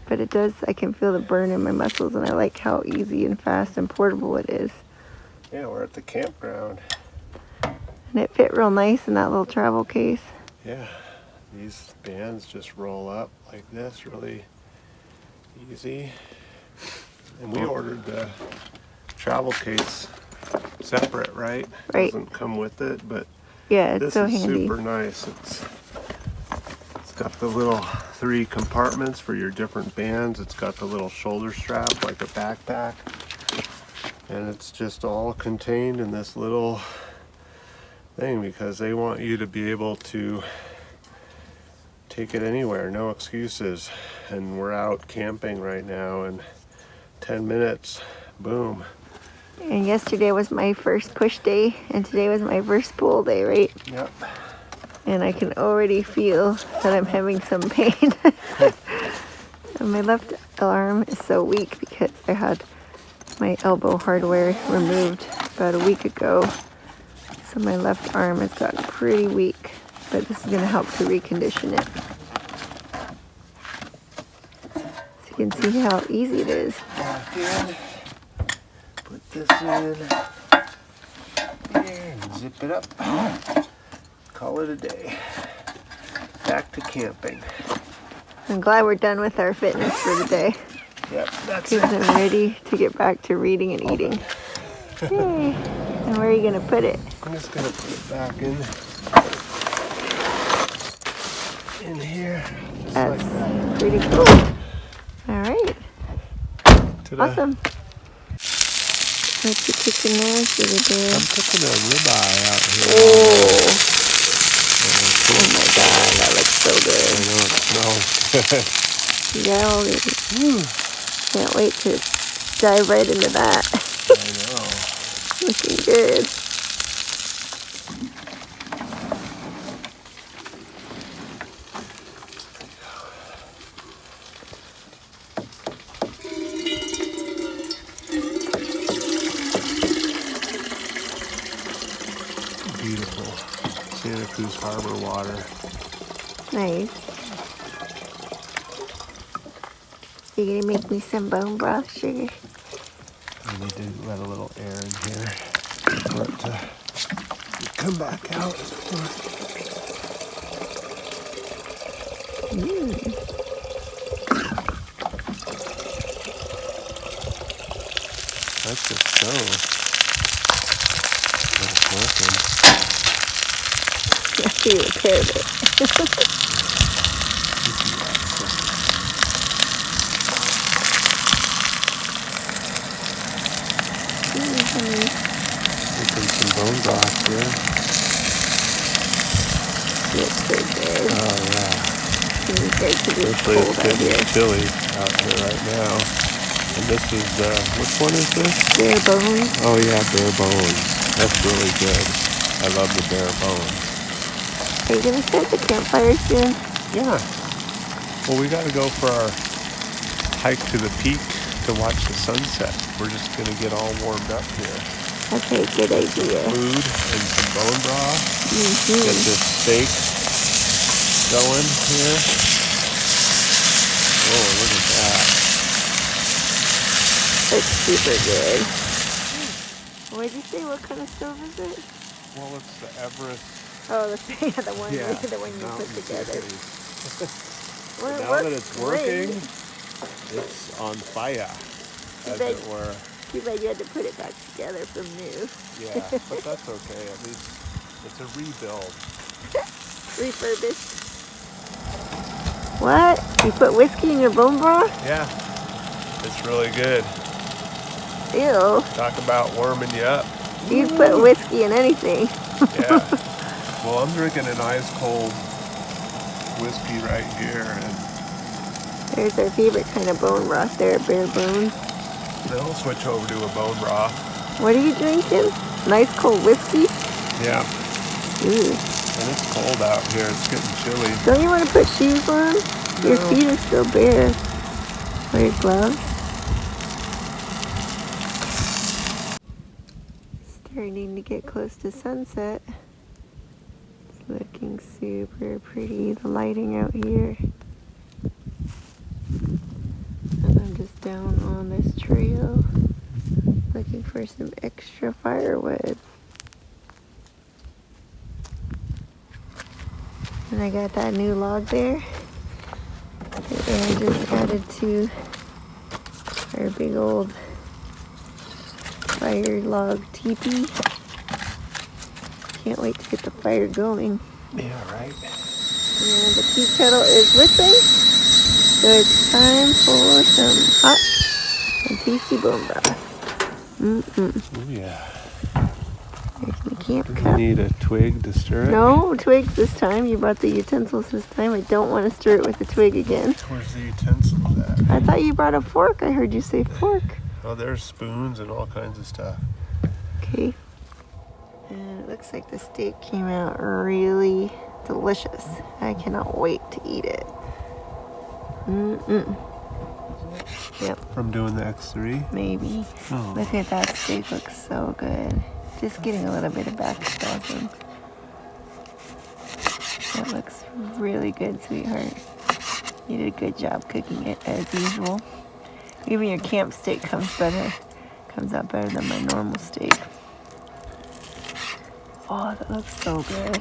But it does, I can feel the burn in my muscles, and I like how easy and fast and portable it is. Yeah, we're at the campground. And it fit real nice in that little travel case. Yeah, these bands just roll up like this, really easy. And we ordered the travel case separate, right? Right. Doesn't come with it, but Yeah, it's this so is handy. super nice. It's got the little 3 compartments for your different bands. It's got the little shoulder strap like a backpack. And it's just all contained in this little thing because they want you to be able to take it anywhere, no excuses. And we're out camping right now, and 10 minutes, boom. And yesterday was my first push day, and today was my first pool day, right? Yep. And I can already feel that I'm having some pain. And my left arm is so weak because I had my elbow hardware removed about a week ago. So my left arm has gotten pretty weak, but this is going to help to recondition it. So you can see how easy it is. Back in. Put this in. And zip it up. Call it a day. Back to camping. I'm glad we're done with our fitness for the day. Yep, that's Because it. I'm ready to get back to reading and eating. Yay. And where are you going to put it? I'm just gonna put it back in here. Just That's like that. pretty cool. All right. Ta-da. Awesome. What's you cooking there? Is it I'm cooking a ribeye out here. Oh my god, that looks so I good. know it smells good. Yeah, can't wait to dive right into that. I know. Looking good. Beautiful Santa Cruz Harbor water. Nice. You gonna make me some bone broth, sugar? I need to let a little air in here for it to come back out. That's the stove. It's working. After you repaired it. Making some bone broth here. Looks so good. Oh yeah. It's great to be Especially cold it's out getting here. chilly out here right now. And this is, which one is this? Bare bones. Oh yeah, bare bones. That's really good. I love the bare bones. Are you gonna start the campfire soon? Yeah. Well, we got to go for our hike to the peak to watch the sunset. We're just going to get all warmed up here. Okay, good idea. Food and some bone broth. Get this steak going here. Oh, look at that. It super good. What did you say? What kind of stove is it? Well, it's the Everest. Oh, the one you mountain put together. series. Well, Now that it it's works working, great. it's on fire, as bad. it were. Too bad you had to put it back together from new. Yeah, but that's okay. At least it's a rebuild. Refurbished. What? You put whiskey in your bone broth? Yeah, it's really good. Ew. Talk about warming you up. You put whiskey in anything. Yeah. Well, I'm drinking an ice cold whiskey right here, and There's our favorite kind of bone broth there, bare bones. then I'll switch over to a bone broth. What are you drinking? Nice cold whiskey? Yeah. Ooh. And it's cold out here. It's getting chilly. Don't you want to put shoes on? Your No. feet are still bare. Wear gloves. Starting to get close to sunset. It's looking super pretty. The lighting out here. And I'm just down on this trail looking for some extra firewood. And I got that new log there that Aaron just added to our big old fire log teepee. Can't wait to get the fire going. Yeah, right. And the tea kettle is whistling, so it's time for some hot and tasty bone broth. Oh, yeah. There's my camp Do we cup. need a twig to stir it? No twigs this time. You brought the utensils this time. I don't want to stir it with a twig again. Where's the utensils at? I thought you brought a fork. I heard you say fork. Oh, there's spoons and all kinds of stuff. Okay. And it looks like the steak came out really delicious. I cannot wait to eat it. Yep, From doing the X3? maybe. Oh. Look at that steak. Looks so good. Just getting a little bit of back stuffing. That looks really good, sweetheart. You did a good job cooking it as usual. Even your camp steak comes out better than my normal steak. Oh, that looks so good.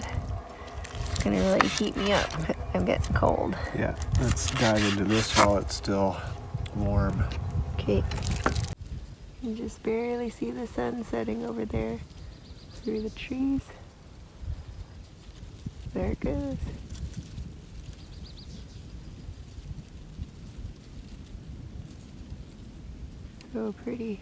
It's gonna really heat me up. I'm getting cold. Yeah, let's dive into this while it's still warm. Okay. You can just barely see the sun setting over there through the trees. There it goes. So pretty.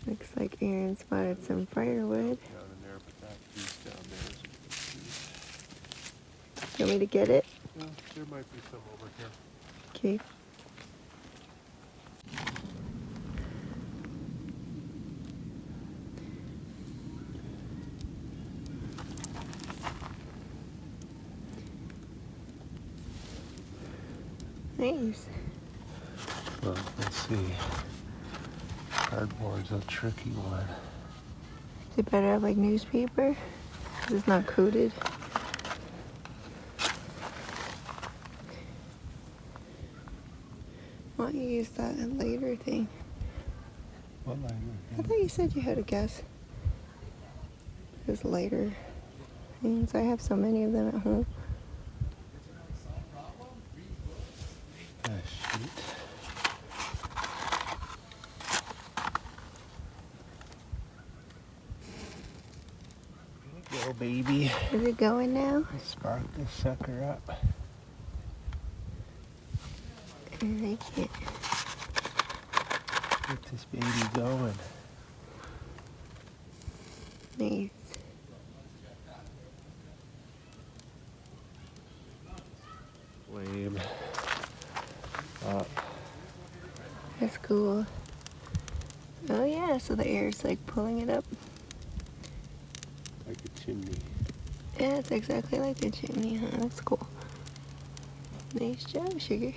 Looks like Aaron spotted some firewood. Down in there, but that piece down there is a good piece. You want me to get it? Yeah, there might be some over here. Okay. Nice. Well, let's see. Cardboard's a tricky one. Is it better have like newspaper? 'Cause it's not coated. Why don't you use that lighter thing? What lighter? I thought you said you had a gas. Those lighter things. I have so many of them at home. Shoot. There you go, baby. Is it going now? Let's spark this sucker up. I like it. Get this baby going. Nice. Flame up. That's cool. Oh yeah, so the air's like pulling it up. Like a chimney. Yeah, it's exactly like the chimney, huh? That's cool. Nice job, Sugar.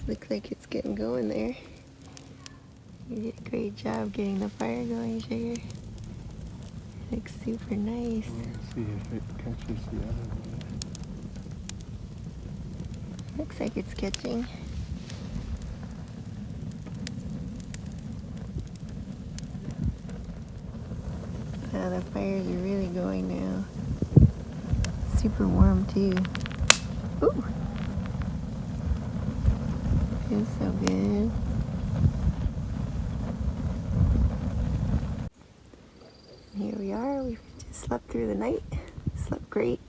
Looks like it's getting going there. You did a great job getting the fire going, Sugar. Looks super nice. Let's see if it catches the other one. Looks like it's catching. Ah, the fires are really going now. Super warm too. Ooh! Feels so good. Here we are. We've just slept through the night. Slept great.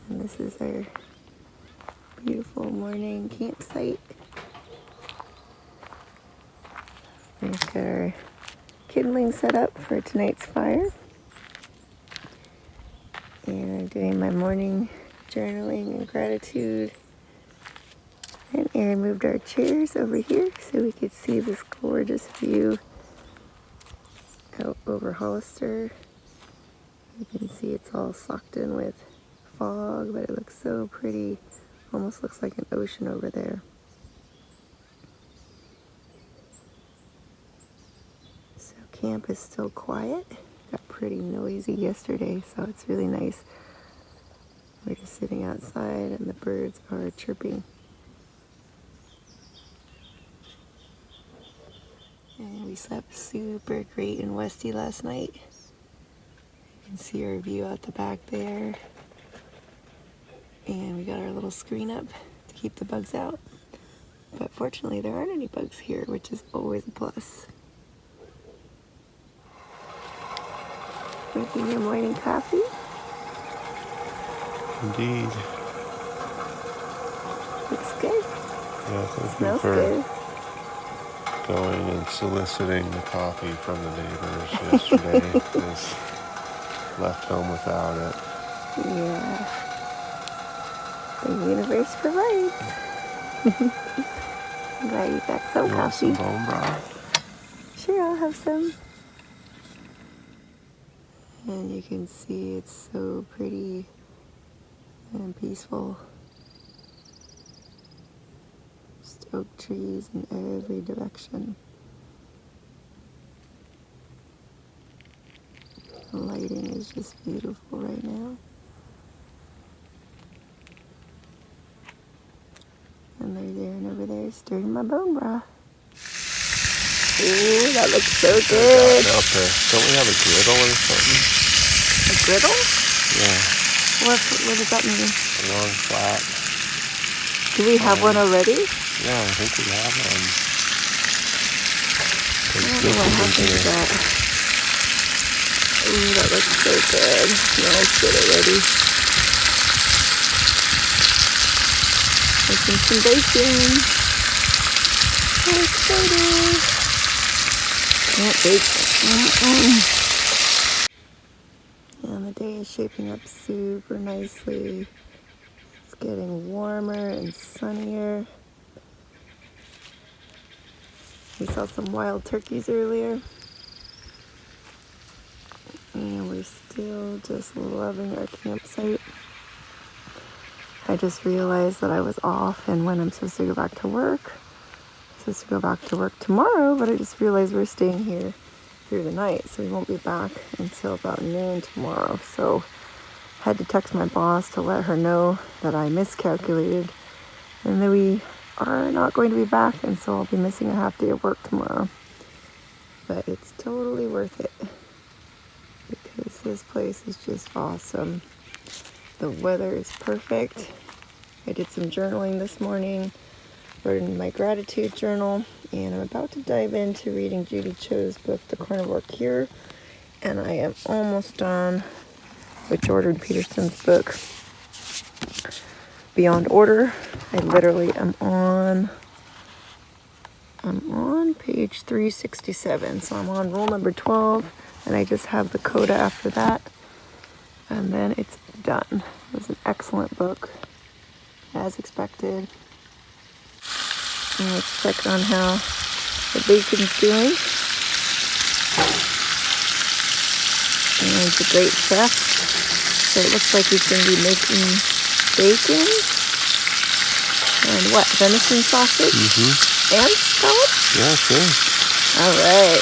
And this is our beautiful morning campsite. We've got our kindling set up for tonight's fire. And I'm doing my morning journaling and gratitude. And Aaron moved our chairs over here so we could see this gorgeous view out over Hollister. You can see it's all socked in with fog, but it looks so pretty. Almost looks like an ocean over there. So camp is still quiet. Got pretty noisy yesterday, so it's really nice. We're just sitting outside and the birds are chirping. And we slept super great in Westi last night. You can see our view out the back there. And we got our little screen up to keep the bugs out. But fortunately there aren't any bugs here, which is always a plus. Making your morning coffee? Indeed. Looks good. Yeah, thank you Smells for good. going and soliciting the coffee from the neighbors yesterday. Just left home without it. Yeah. The universe provides. I'm glad you got some You want coffee. some bone broth? Sure, I'll have some. And you can see it's so pretty and peaceful. Just oak trees in every direction. The lighting is just beautiful right now. And they're there and over there stirring my bone broth. Ooh, that looks so good. Out there. Don't we have a griddle or something? A griddle? Yeah, What does that mean? a long flat. Do we have one already? Yeah, I think we have one. I don't know what happened to that. Ooh, that looks so good. Smells good already. Making some bacon. So excited. Can't wait. And the day is shaping up super nicely. It's getting warmer and sunnier. We saw some wild turkeys earlier. And we're still just loving our campsite. I just realized that I was off and when I'm supposed to go back to work. I'm supposed to go back to work tomorrow, but I just realized we're staying here through the night, so we won't be back until about noon tomorrow. So I had to text my boss to let her know that I miscalculated and that we are not going to be back, and so I'll be missing a half day of work tomorrow. But it's totally worth it because this place is just awesome. The weather is perfect. I did some journaling this morning, wrote in my gratitude journal, and I'm about to dive into reading Judy Cho's book, The Carnivore Cure, and I am almost done with Jordan Peterson's book, Beyond Order. I literally am on page 367, so I'm on rule number 12, and I just have the coda after that, and then it's done. It was an excellent book, as expected. And let's check on how the bacon's doing. And he's a great chef. So it looks like he's going to be making bacon and what? Venison sausage? And scallops? Yeah, sure. All right.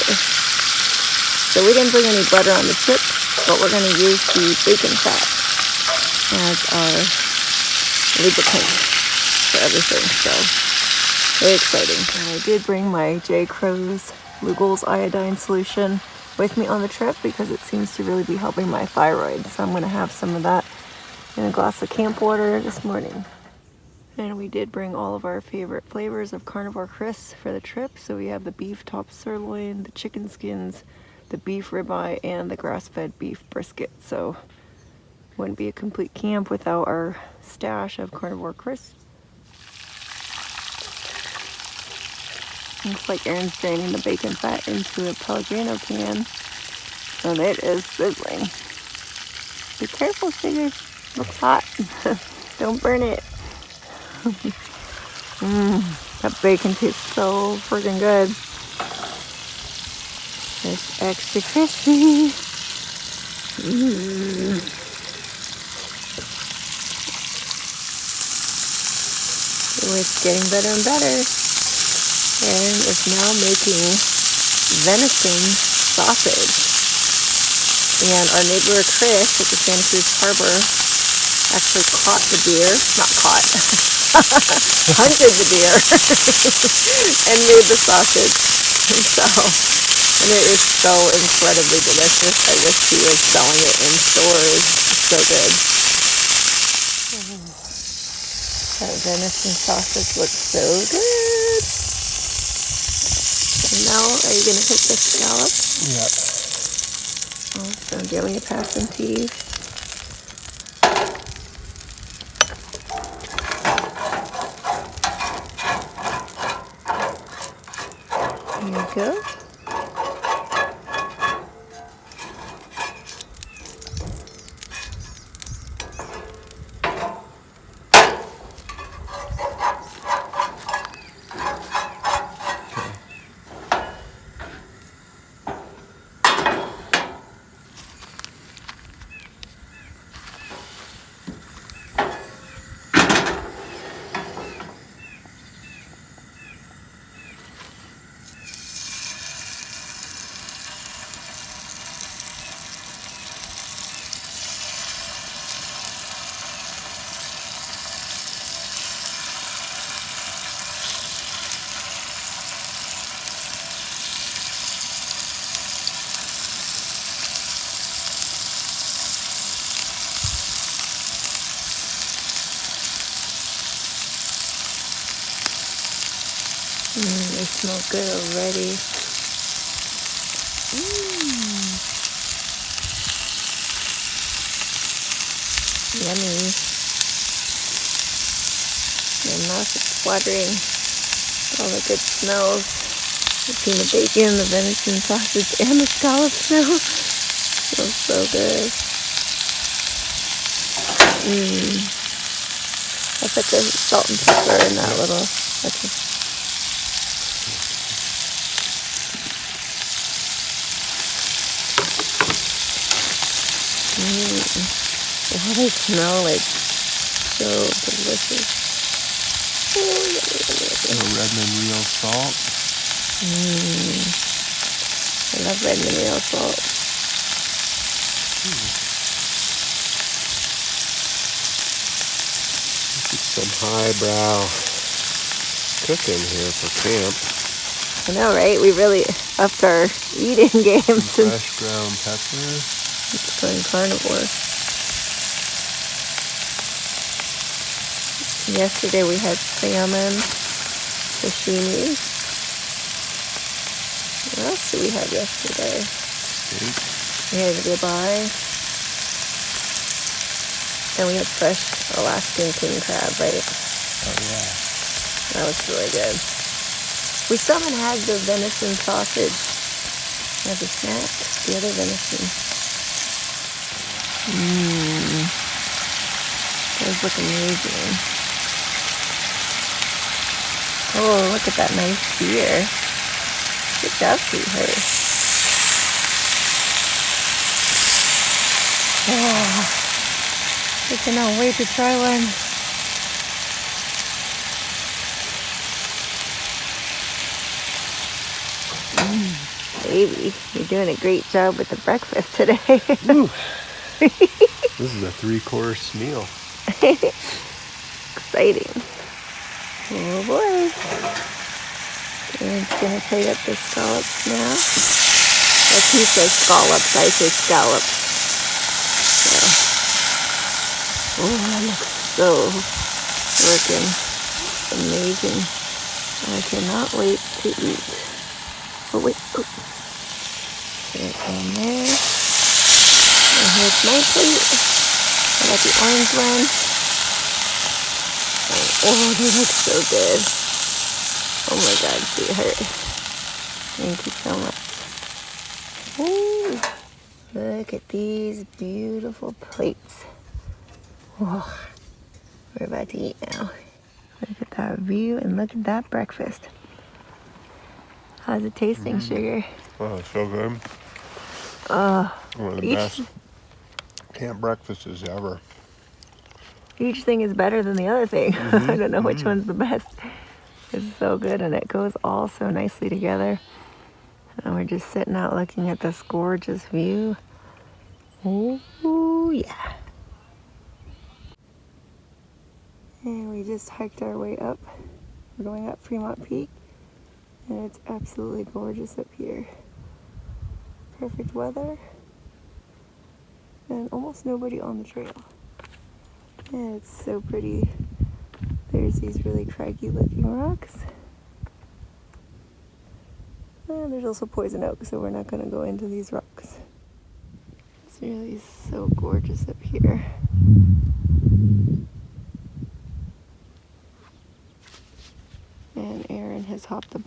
So we didn't bring any butter on the chip, but we're going to use the bacon fat as our lubricant for everything. So very exciting. And I did bring my J. Crow's Lugol's iodine solution with me on the trip because it seems to really be helping my thyroid. So I'm going to have some of that in a glass of camp water this morning. And we did bring all of our favorite flavors of carnivore crisps for the trip. So we have the beef top sirloin, the chicken skins, the beef ribeye, and the grass-fed beef brisket. So wouldn't be a complete camp without our stash of carnivore crisps. Looks like Erin's draining the bacon fat into a Pellegrino can. And it is sizzling. Be careful, Sugar. Looks hot. Don't burn it. That bacon tastes so freaking good. It's extra crispy. Oh, it's getting better and better. Erin is now making venison sausage. And our neighbor Chris at the Santa Cruz Harbor actually caught the deer. Not caught. Hunted the deer. And made the sausage. And it is so incredibly delicious. I wish he was selling it in stores. So good. That venison sausage looks so good. And now, are you going to cook the scallops? Yep. Awesome. Do you want me to pass them to you? There you go. They smell good already. Yummy. My mouth is watering. All the good smells. Between the bacon, the venison sausage, and the scallop smell. Smells so good. I put the salt and pepper in that little. Okay. Oh, they smell like so delicious. Redmond real salt. I love Redmond real salt. Some highbrow cooking here for camp. I know, right? We really upped our eating game since Fresh ground pepper. it's going carnivore. Yesterday we had salmon, sashimi. What else did we have yesterday? Steak. We had ribeye. And we had fresh Alaskan king crab, right? Oh yeah. That was really good. We still haven't had the venison sausage as a snack. The other venison. Those look amazing. Oh, look at that nice deer. Good job, sweetheart. Oh, I cannot wait to try one. Baby, you're doing a great job with the breakfast today. This is a 3-course meal. Exciting. Oh boy. Aaron's gonna plate up the scallops now. I keep saying scallops, I say scallops. Oh, that looks so freaking amazing. I cannot wait to eat. Oh wait, oh. Put it in there. And here's my plate. I got the orange one. Oh, they look so good. Oh my God, sweetheart. Thank you so much. Ooh, look at these beautiful plates. Oh, we're about to eat now. Look at that view and look at that breakfast. How's it tasting, sugar? Oh, it's so good. One of the best camp breakfasts ever. Each thing is better than the other thing. I don't know which one's the best. It's so good and it goes all so nicely together. And we're just sitting out looking at this gorgeous view. Oh yeah. And we just hiked our way up. We're going up Fremont Peak. And it's absolutely gorgeous up here. Perfect weather. And almost nobody on the trail. And it's so pretty. There's these really craggy looking rocks. And there's also poison oak, so we're not going to go into these rocks. It's really so gorgeous up here. And Aaron has hopped the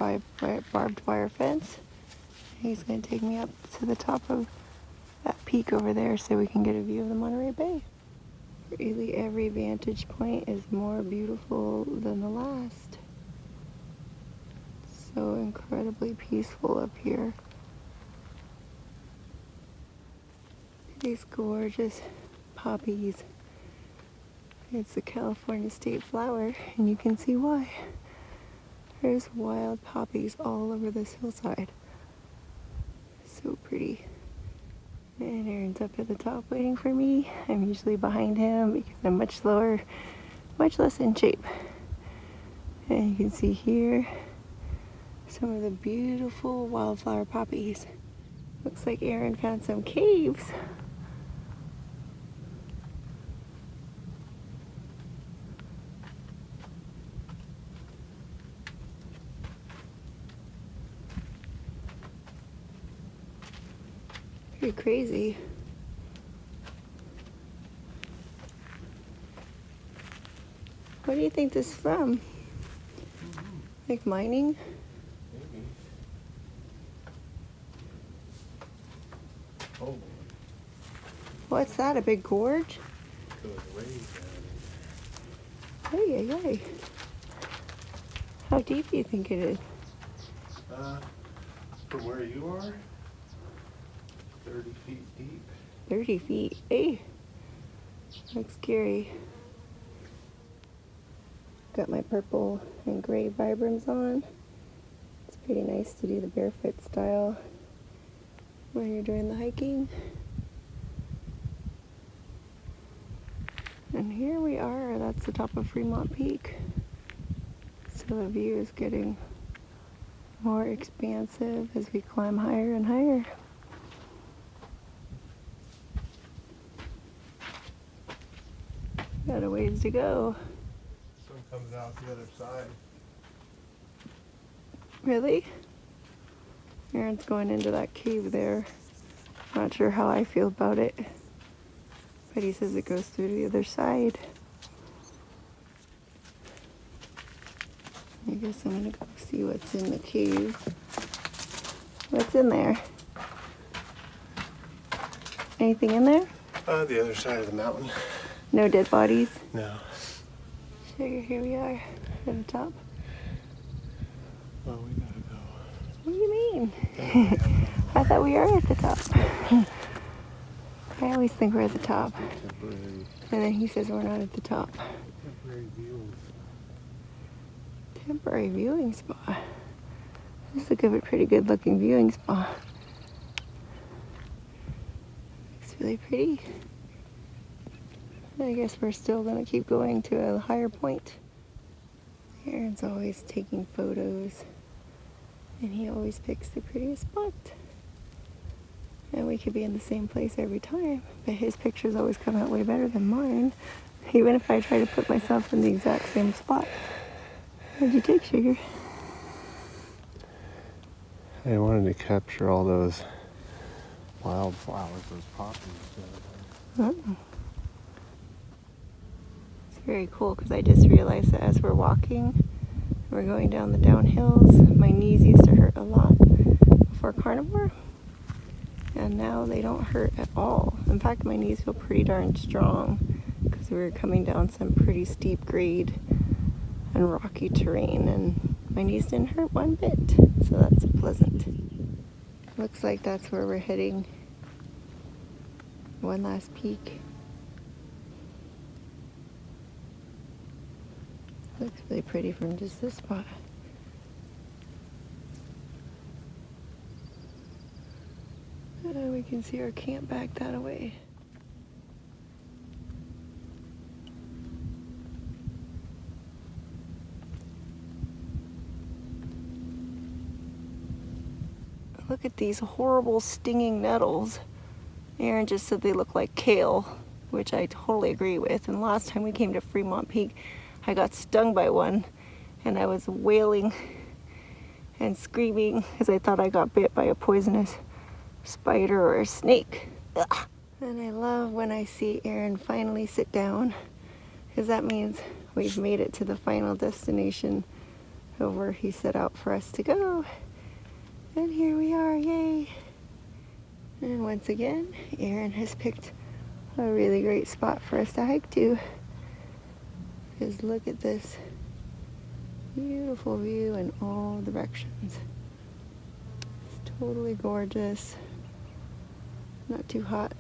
barbed wire fence. He's going to take me up to the top of that peak over there so we can get a view of the Monterey Bay. Really every vantage point is more beautiful than the last. So incredibly peaceful up here. These gorgeous poppies. It's the California state flower, and you can see why. There's wild poppies all over this hillside. So pretty. And Aaron's up at the top waiting for me. I'm usually behind him because I'm much slower, much less in shape. And you can see here some of the beautiful wildflower poppies. Looks like Aaron found some caves. Pretty crazy. What do you think this is from? Like mining? Maybe. Oh. What's that, a big gorge? Hey, hey, hey. How deep do you think it is? From where you are? 30 feet deep. 30 feet. Hey, looks scary. Got my purple and gray Vibrams on. It's pretty nice to do the barefoot style when you're doing the hiking. And here we are, that's the top of Fremont Peak. So the view is getting more expansive as we climb higher and higher. Got a ways to go. Sun comes out the other side. Really? Aaron's going into that cave there. Not sure how I feel about it. But he says it goes through the other side. I guess I'm gonna go see what's in the cave. What's in there? Anything in there? The other side of the mountain. No dead bodies? No. Sugar, here we are at the top. Well, we gotta go. What do you mean? I thought we are at the top. I always think we're at the top. Temporary And then he says we're not at the top. viewing. Temporary viewing spot. This is a pretty good looking viewing spot. It's really pretty. I guess we're still gonna keep going to a higher point. Aaron's always taking photos and he always picks the prettiest spot. And we could be in the same place every time, but his pictures always come out way better than mine, even if I try to put myself in the exact same spot. What'd you take, Sugar? I wanted to capture all those wildflowers, those poppies. Oh. It's very cool because I just realized that as we're walking, we're going down the downhills. My knees used to hurt a lot before carnivore, and now they don't hurt at all. In fact, my knees feel pretty darn strong because we were coming down some pretty steep grade and rocky terrain, and my knees didn't hurt one bit, so that's pleasant. Looks like that's where we're heading. One last peek. Looks really pretty from just this spot. We can see our camp back that away. Look at these horrible stinging nettles. Aaron just said they look like kale, which I totally agree with. And last time we came to Fremont Peak, I got stung by one and I was wailing and screaming because I thought I got bit by a poisonous spider or a snake. Ugh. And I love when I see Aaron finally sit down, because that means we've made it to the final destination of where he set out for us to go. And here we are, yay! And once again, Aaron has picked a really great spot for us to hike to. Because look at this beautiful view in all directions. It's totally gorgeous. Not too hot.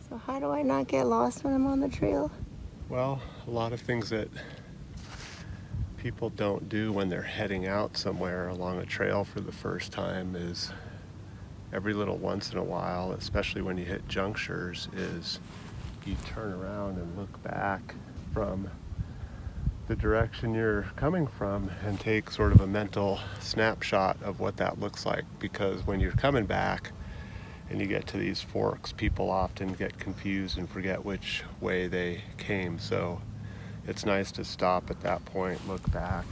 So how do I not get lost when I'm on the trail? Well, a lot of things that people don't do when they're heading out somewhere along a trail for the first time is every little once in a while, especially when you hit junctures, is you turn around and look back from the direction you're coming from and take sort of a mental snapshot of what that looks like, because when you're coming back and you get to these forks, people often get confused and forget which way they came. So it's nice to stop at that point, look back,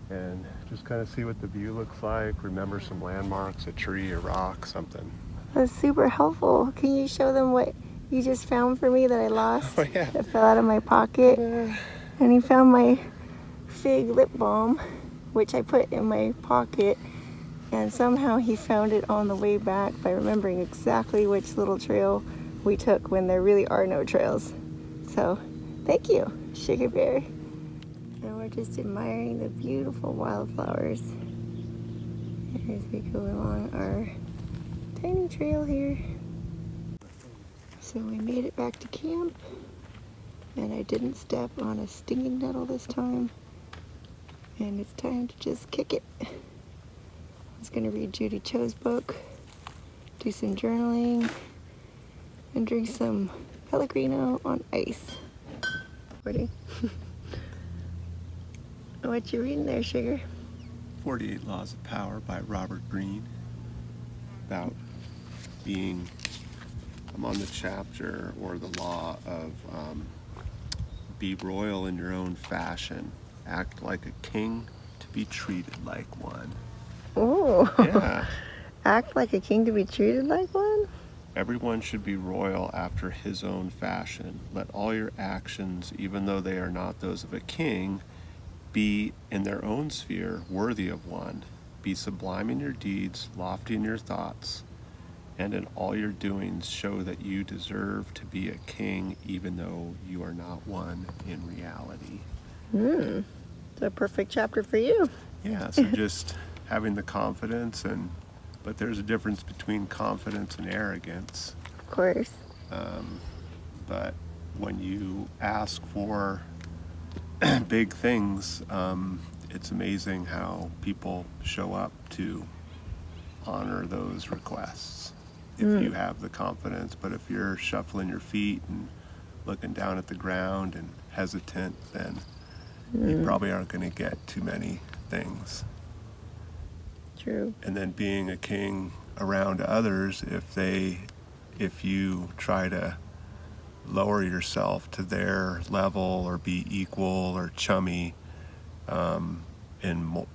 and just kind of see what the view looks like, remember some landmarks, a tree, a rock, something. That's super helpful. Can you show them what you just found for me that I lost? Oh, yeah. It fell out of my pocket. And he found my fig lip balm, which I put in my pocket, and somehow he found it on the way back by remembering exactly which little trail we took when there really are no trails. So thank you, Sugar Bear. And we're just admiring the beautiful wildflowers as we go along our tiny trail here. So we made it back to camp. And I didn't step on a stinging nettle this time. And it's time to just kick it. I was gonna read Judy Cho's book, do some journaling, and drink some Pellegrino on ice. Ready? What you reading there, Sugar? 48 Laws of Power by Robert Greene, about being, I'm on the chapter or the law of be royal in your own fashion. Act like a king to be treated like one. Oh. Yeah. Act like a king to be treated like one? Everyone should be royal after his own fashion. Let all your actions, even though they are not those of a king, be in their own sphere worthy of one. Be sublime in your deeds, lofty in your thoughts, and in all your doings show that you deserve to be a king even though you are not one in reality. The perfect chapter for you. Yeah, so just having the confidence, but there's a difference between confidence and arrogance. Of course. But when you ask for big things, it's amazing how people show up to honor those requests if you have the confidence. But if you're shuffling your feet and looking down at the ground and hesitant, then you probably aren't going to get too many things. True. And then being a king around others, if you try to lower yourself to their level or be equal or chummy in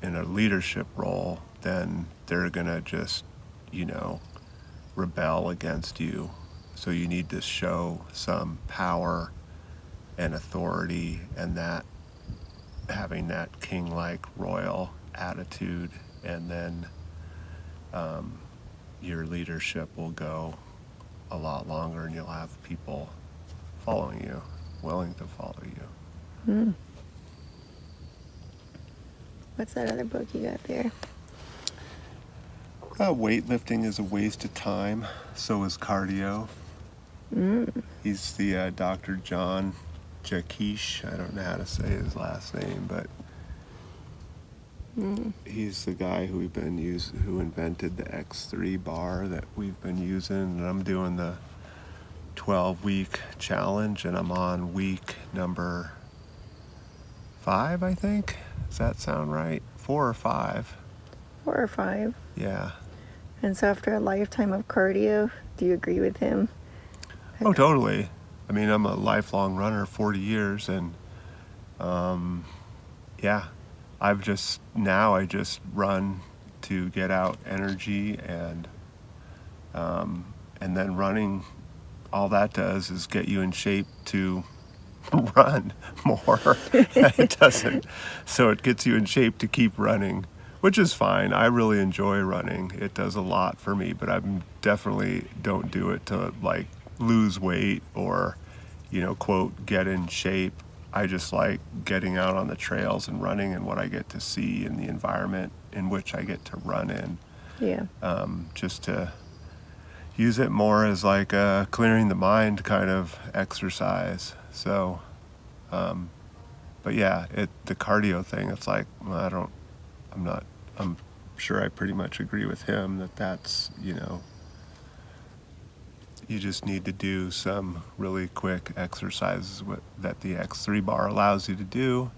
a leadership role, then they're gonna just, rebel against you. So you need to show some power and authority, and that having that king-like royal attitude, and then your leadership will go a lot longer, and you'll have people following you, willing to follow you. What's that other book you got there? Weightlifting is a waste of time. So is cardio. He's the Dr. John Jaquish. I don't know how to say his last name, but he's the guy who who invented the X3 bar that we've been using. And I'm doing the 12-week challenge, and I'm on week number 5, I think. Does that sound right? 4 or 5? 4 or 5. Yeah. And so after a lifetime of cardio, do you agree with him? Oh, totally. I mean, I'm a lifelong runner, 40 years, and yeah, I just run to get out energy, and then running, all that does is get you in shape to run more. It doesn't. So it gets you in shape to keep running, which is fine. I really enjoy running. It does a lot for me, but I definitely don't do it to like lose weight or, quote, get in shape. I just like getting out on the trails and running and what I get to see and the environment in which I get to run in. Yeah. Just to use it more as like a clearing the mind kind of exercise. So, but yeah, the cardio thing, it's like, I'm sure I pretty much agree with him that's, you just need to do some really quick exercises that the X3 bar allows you to do.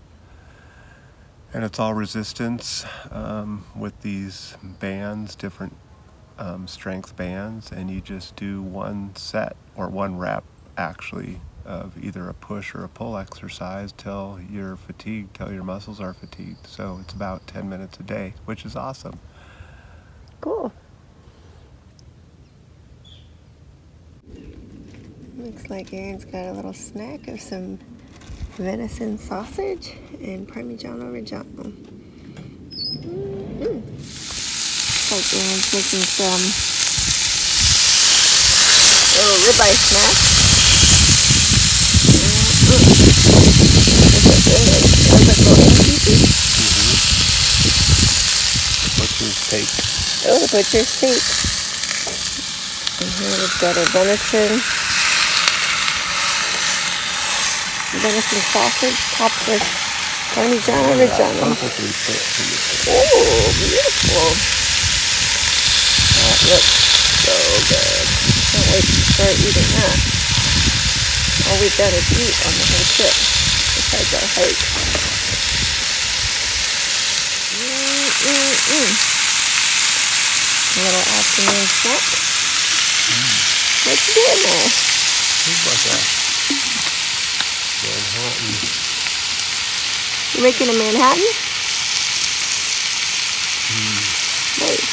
And it's all resistance with these bands, different strength bands, and you just do one set or one rep actually of either a push or a pull exercise till you're fatigued, till your muscles are fatigued. So it's about 10 minutes a day, which is awesome. Cool. Looks like Aaron's got a little snack of some venison sausage and parmigiano reggiano. Like Aaron's making some little ribeye snack. Sounds like going seafood. Butcher steak. Oh, the butcher steak. And here we've got our venison sausage topped with parmigiano reggiano. Perfectly fit for you. Oh, beautiful. That looks so good. Can't wait to start eating that. All we've got is meat on the trip besides our hike. A little afternoon snack. What's more now? Manhattan. You making a Manhattan? Nice.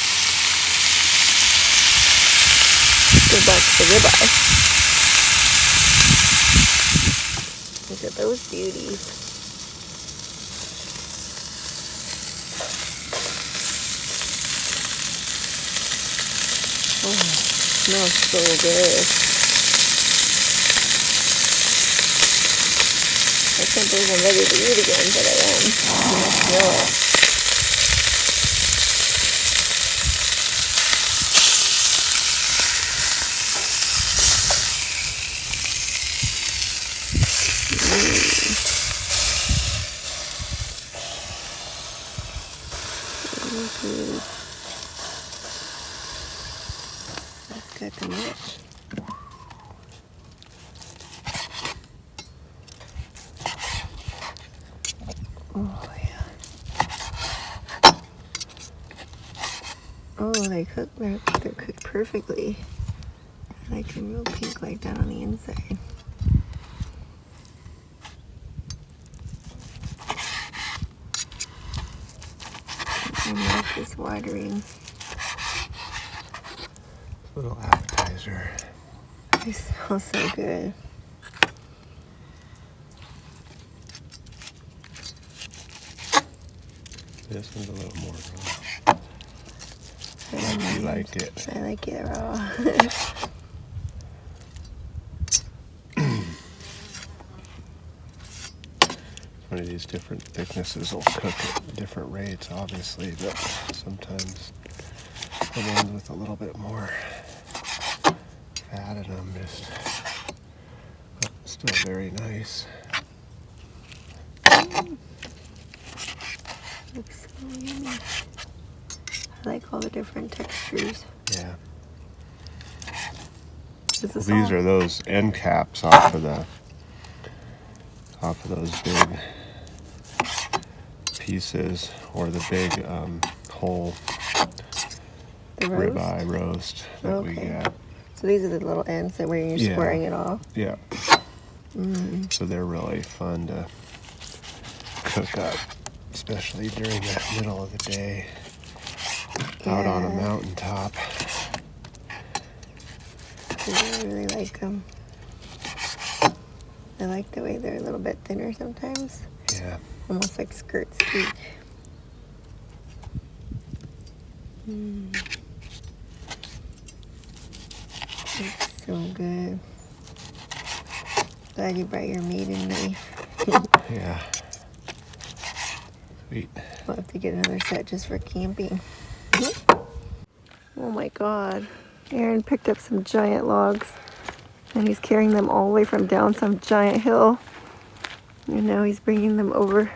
Here that's the ribeye. Look at those beauties. Oh, smells so good. can't believe I'm ready to eat again, but I am. Let's go. That's good to me. Oh yeah. Oh, they cook. They're cooked perfectly. I like them real pink like that on the inside. My mouth is watering. Little appetizer. They smell so good. This one's a little more raw. You like it. I like it raw. One of these different thicknesses will cook at different rates, obviously, but sometimes the ones with a little bit more fat in them just still very nice. Looks so yummy. I like all the different textures. Yeah. Is this These all? are those end caps off of those big pieces, or the big whole The roast? ribeye roast that we Okay. get. So these are the little ends that where you're Yeah. squaring it off. Yeah. So they're really fun to cook up, especially during the middle of the day out on a Yeah. mountaintop. I really like them. I like the way they're a little bit thinner sometimes. Yeah. Almost like skirt steak. It's so good. Glad you brought your meat in knife. Yeah. Sweet. We'll have to get another set just for camping. Oh my god. Aaron picked up some giant logs and he's carrying them all the way from down some giant hill. And now he's bringing them over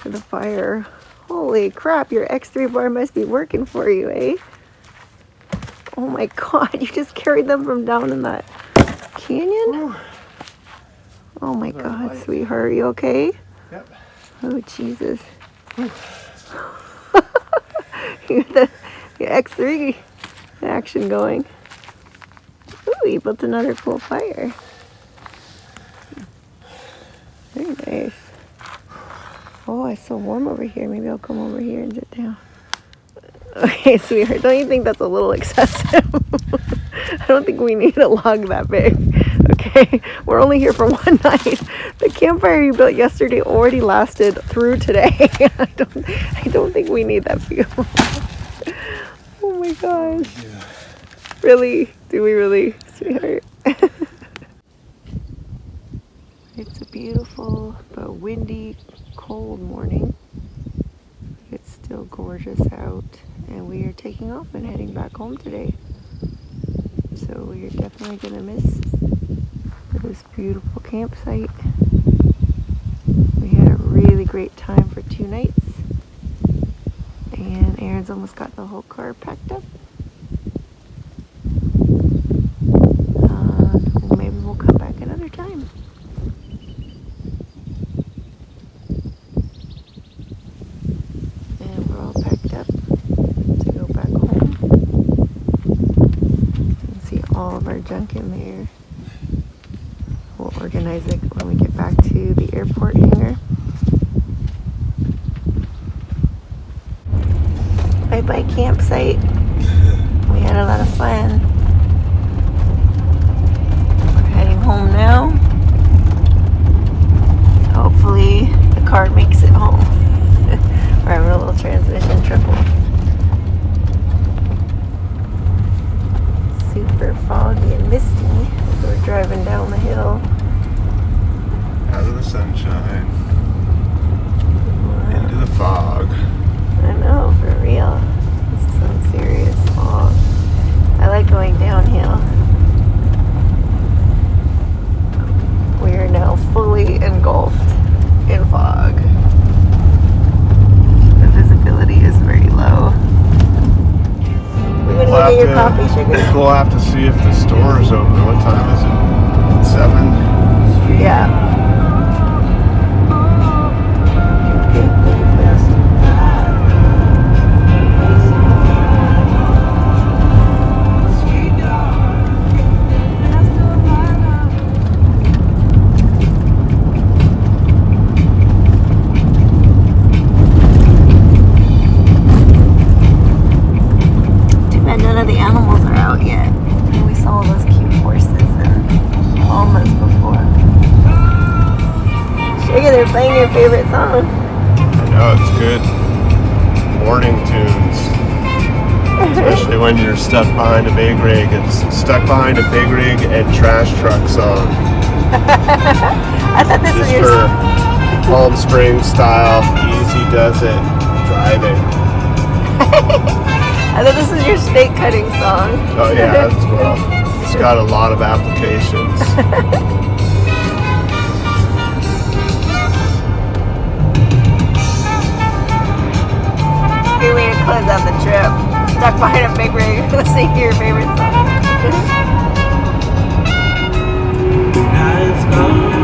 to the fire. Holy crap, your X3 bar must be working for you, eh? Oh my god, you just carried them from down in that canyon? Oh my god, sweetheart, you okay? Yep. Oh, Jesus. You got the X3 action going. Ooh, you built another cool fire. Very nice. Oh, it's so warm over here. Maybe I'll come over here and sit down. Okay, sweetheart, don't you think that's a little excessive? I don't think we need a log that big. Okay, we're only here for one night. The campfire you built yesterday already lasted through today. I don't think we need that fuel. Oh my gosh. Yeah. Really? Do we really, sweetheart? It's a beautiful but windy, cold morning. It's still gorgeous out, and we are taking off and heading back home today. So we are definitely gonna miss this beautiful campsite. We had a really great time for 2 nights, and Aaron's almost got the whole car packed up. Maybe we'll come back another time. And we're all packed up to go back home and see all of our junk in there. We'll organize it when we get back to the airport hangar. Bye-bye campsite. We had a lot of fun. We're heading home now. Hopefully the car makes it home. We're having a little transmission trouble. Super foggy and misty as we're driving down the hill. Out of the sunshine. sunshine into the fog. I know, for real. This is some serious fog. I like going downhill. We are now fully engulfed in fog. The visibility is very low. We're gonna get your coffee, sugar? We'll have to see if the store is open. What time is it? 7? Yeah. None of the animals are out yet. And we saw those cute horses and llamas before. Sugar, they're playing your favorite song. I know, it's good morning tunes. Especially when you're stuck behind a big rig. It's stuck behind a big rig and trash truck song. I thought this was Just your... for Palm Springs style, easy does it, driving. I thought this was your steak cutting song. Oh yeah, as well. It's got a lot of applications. Good way to close out the trip. Stuck behind a big rig, listening to your favorite song. Now it's gone.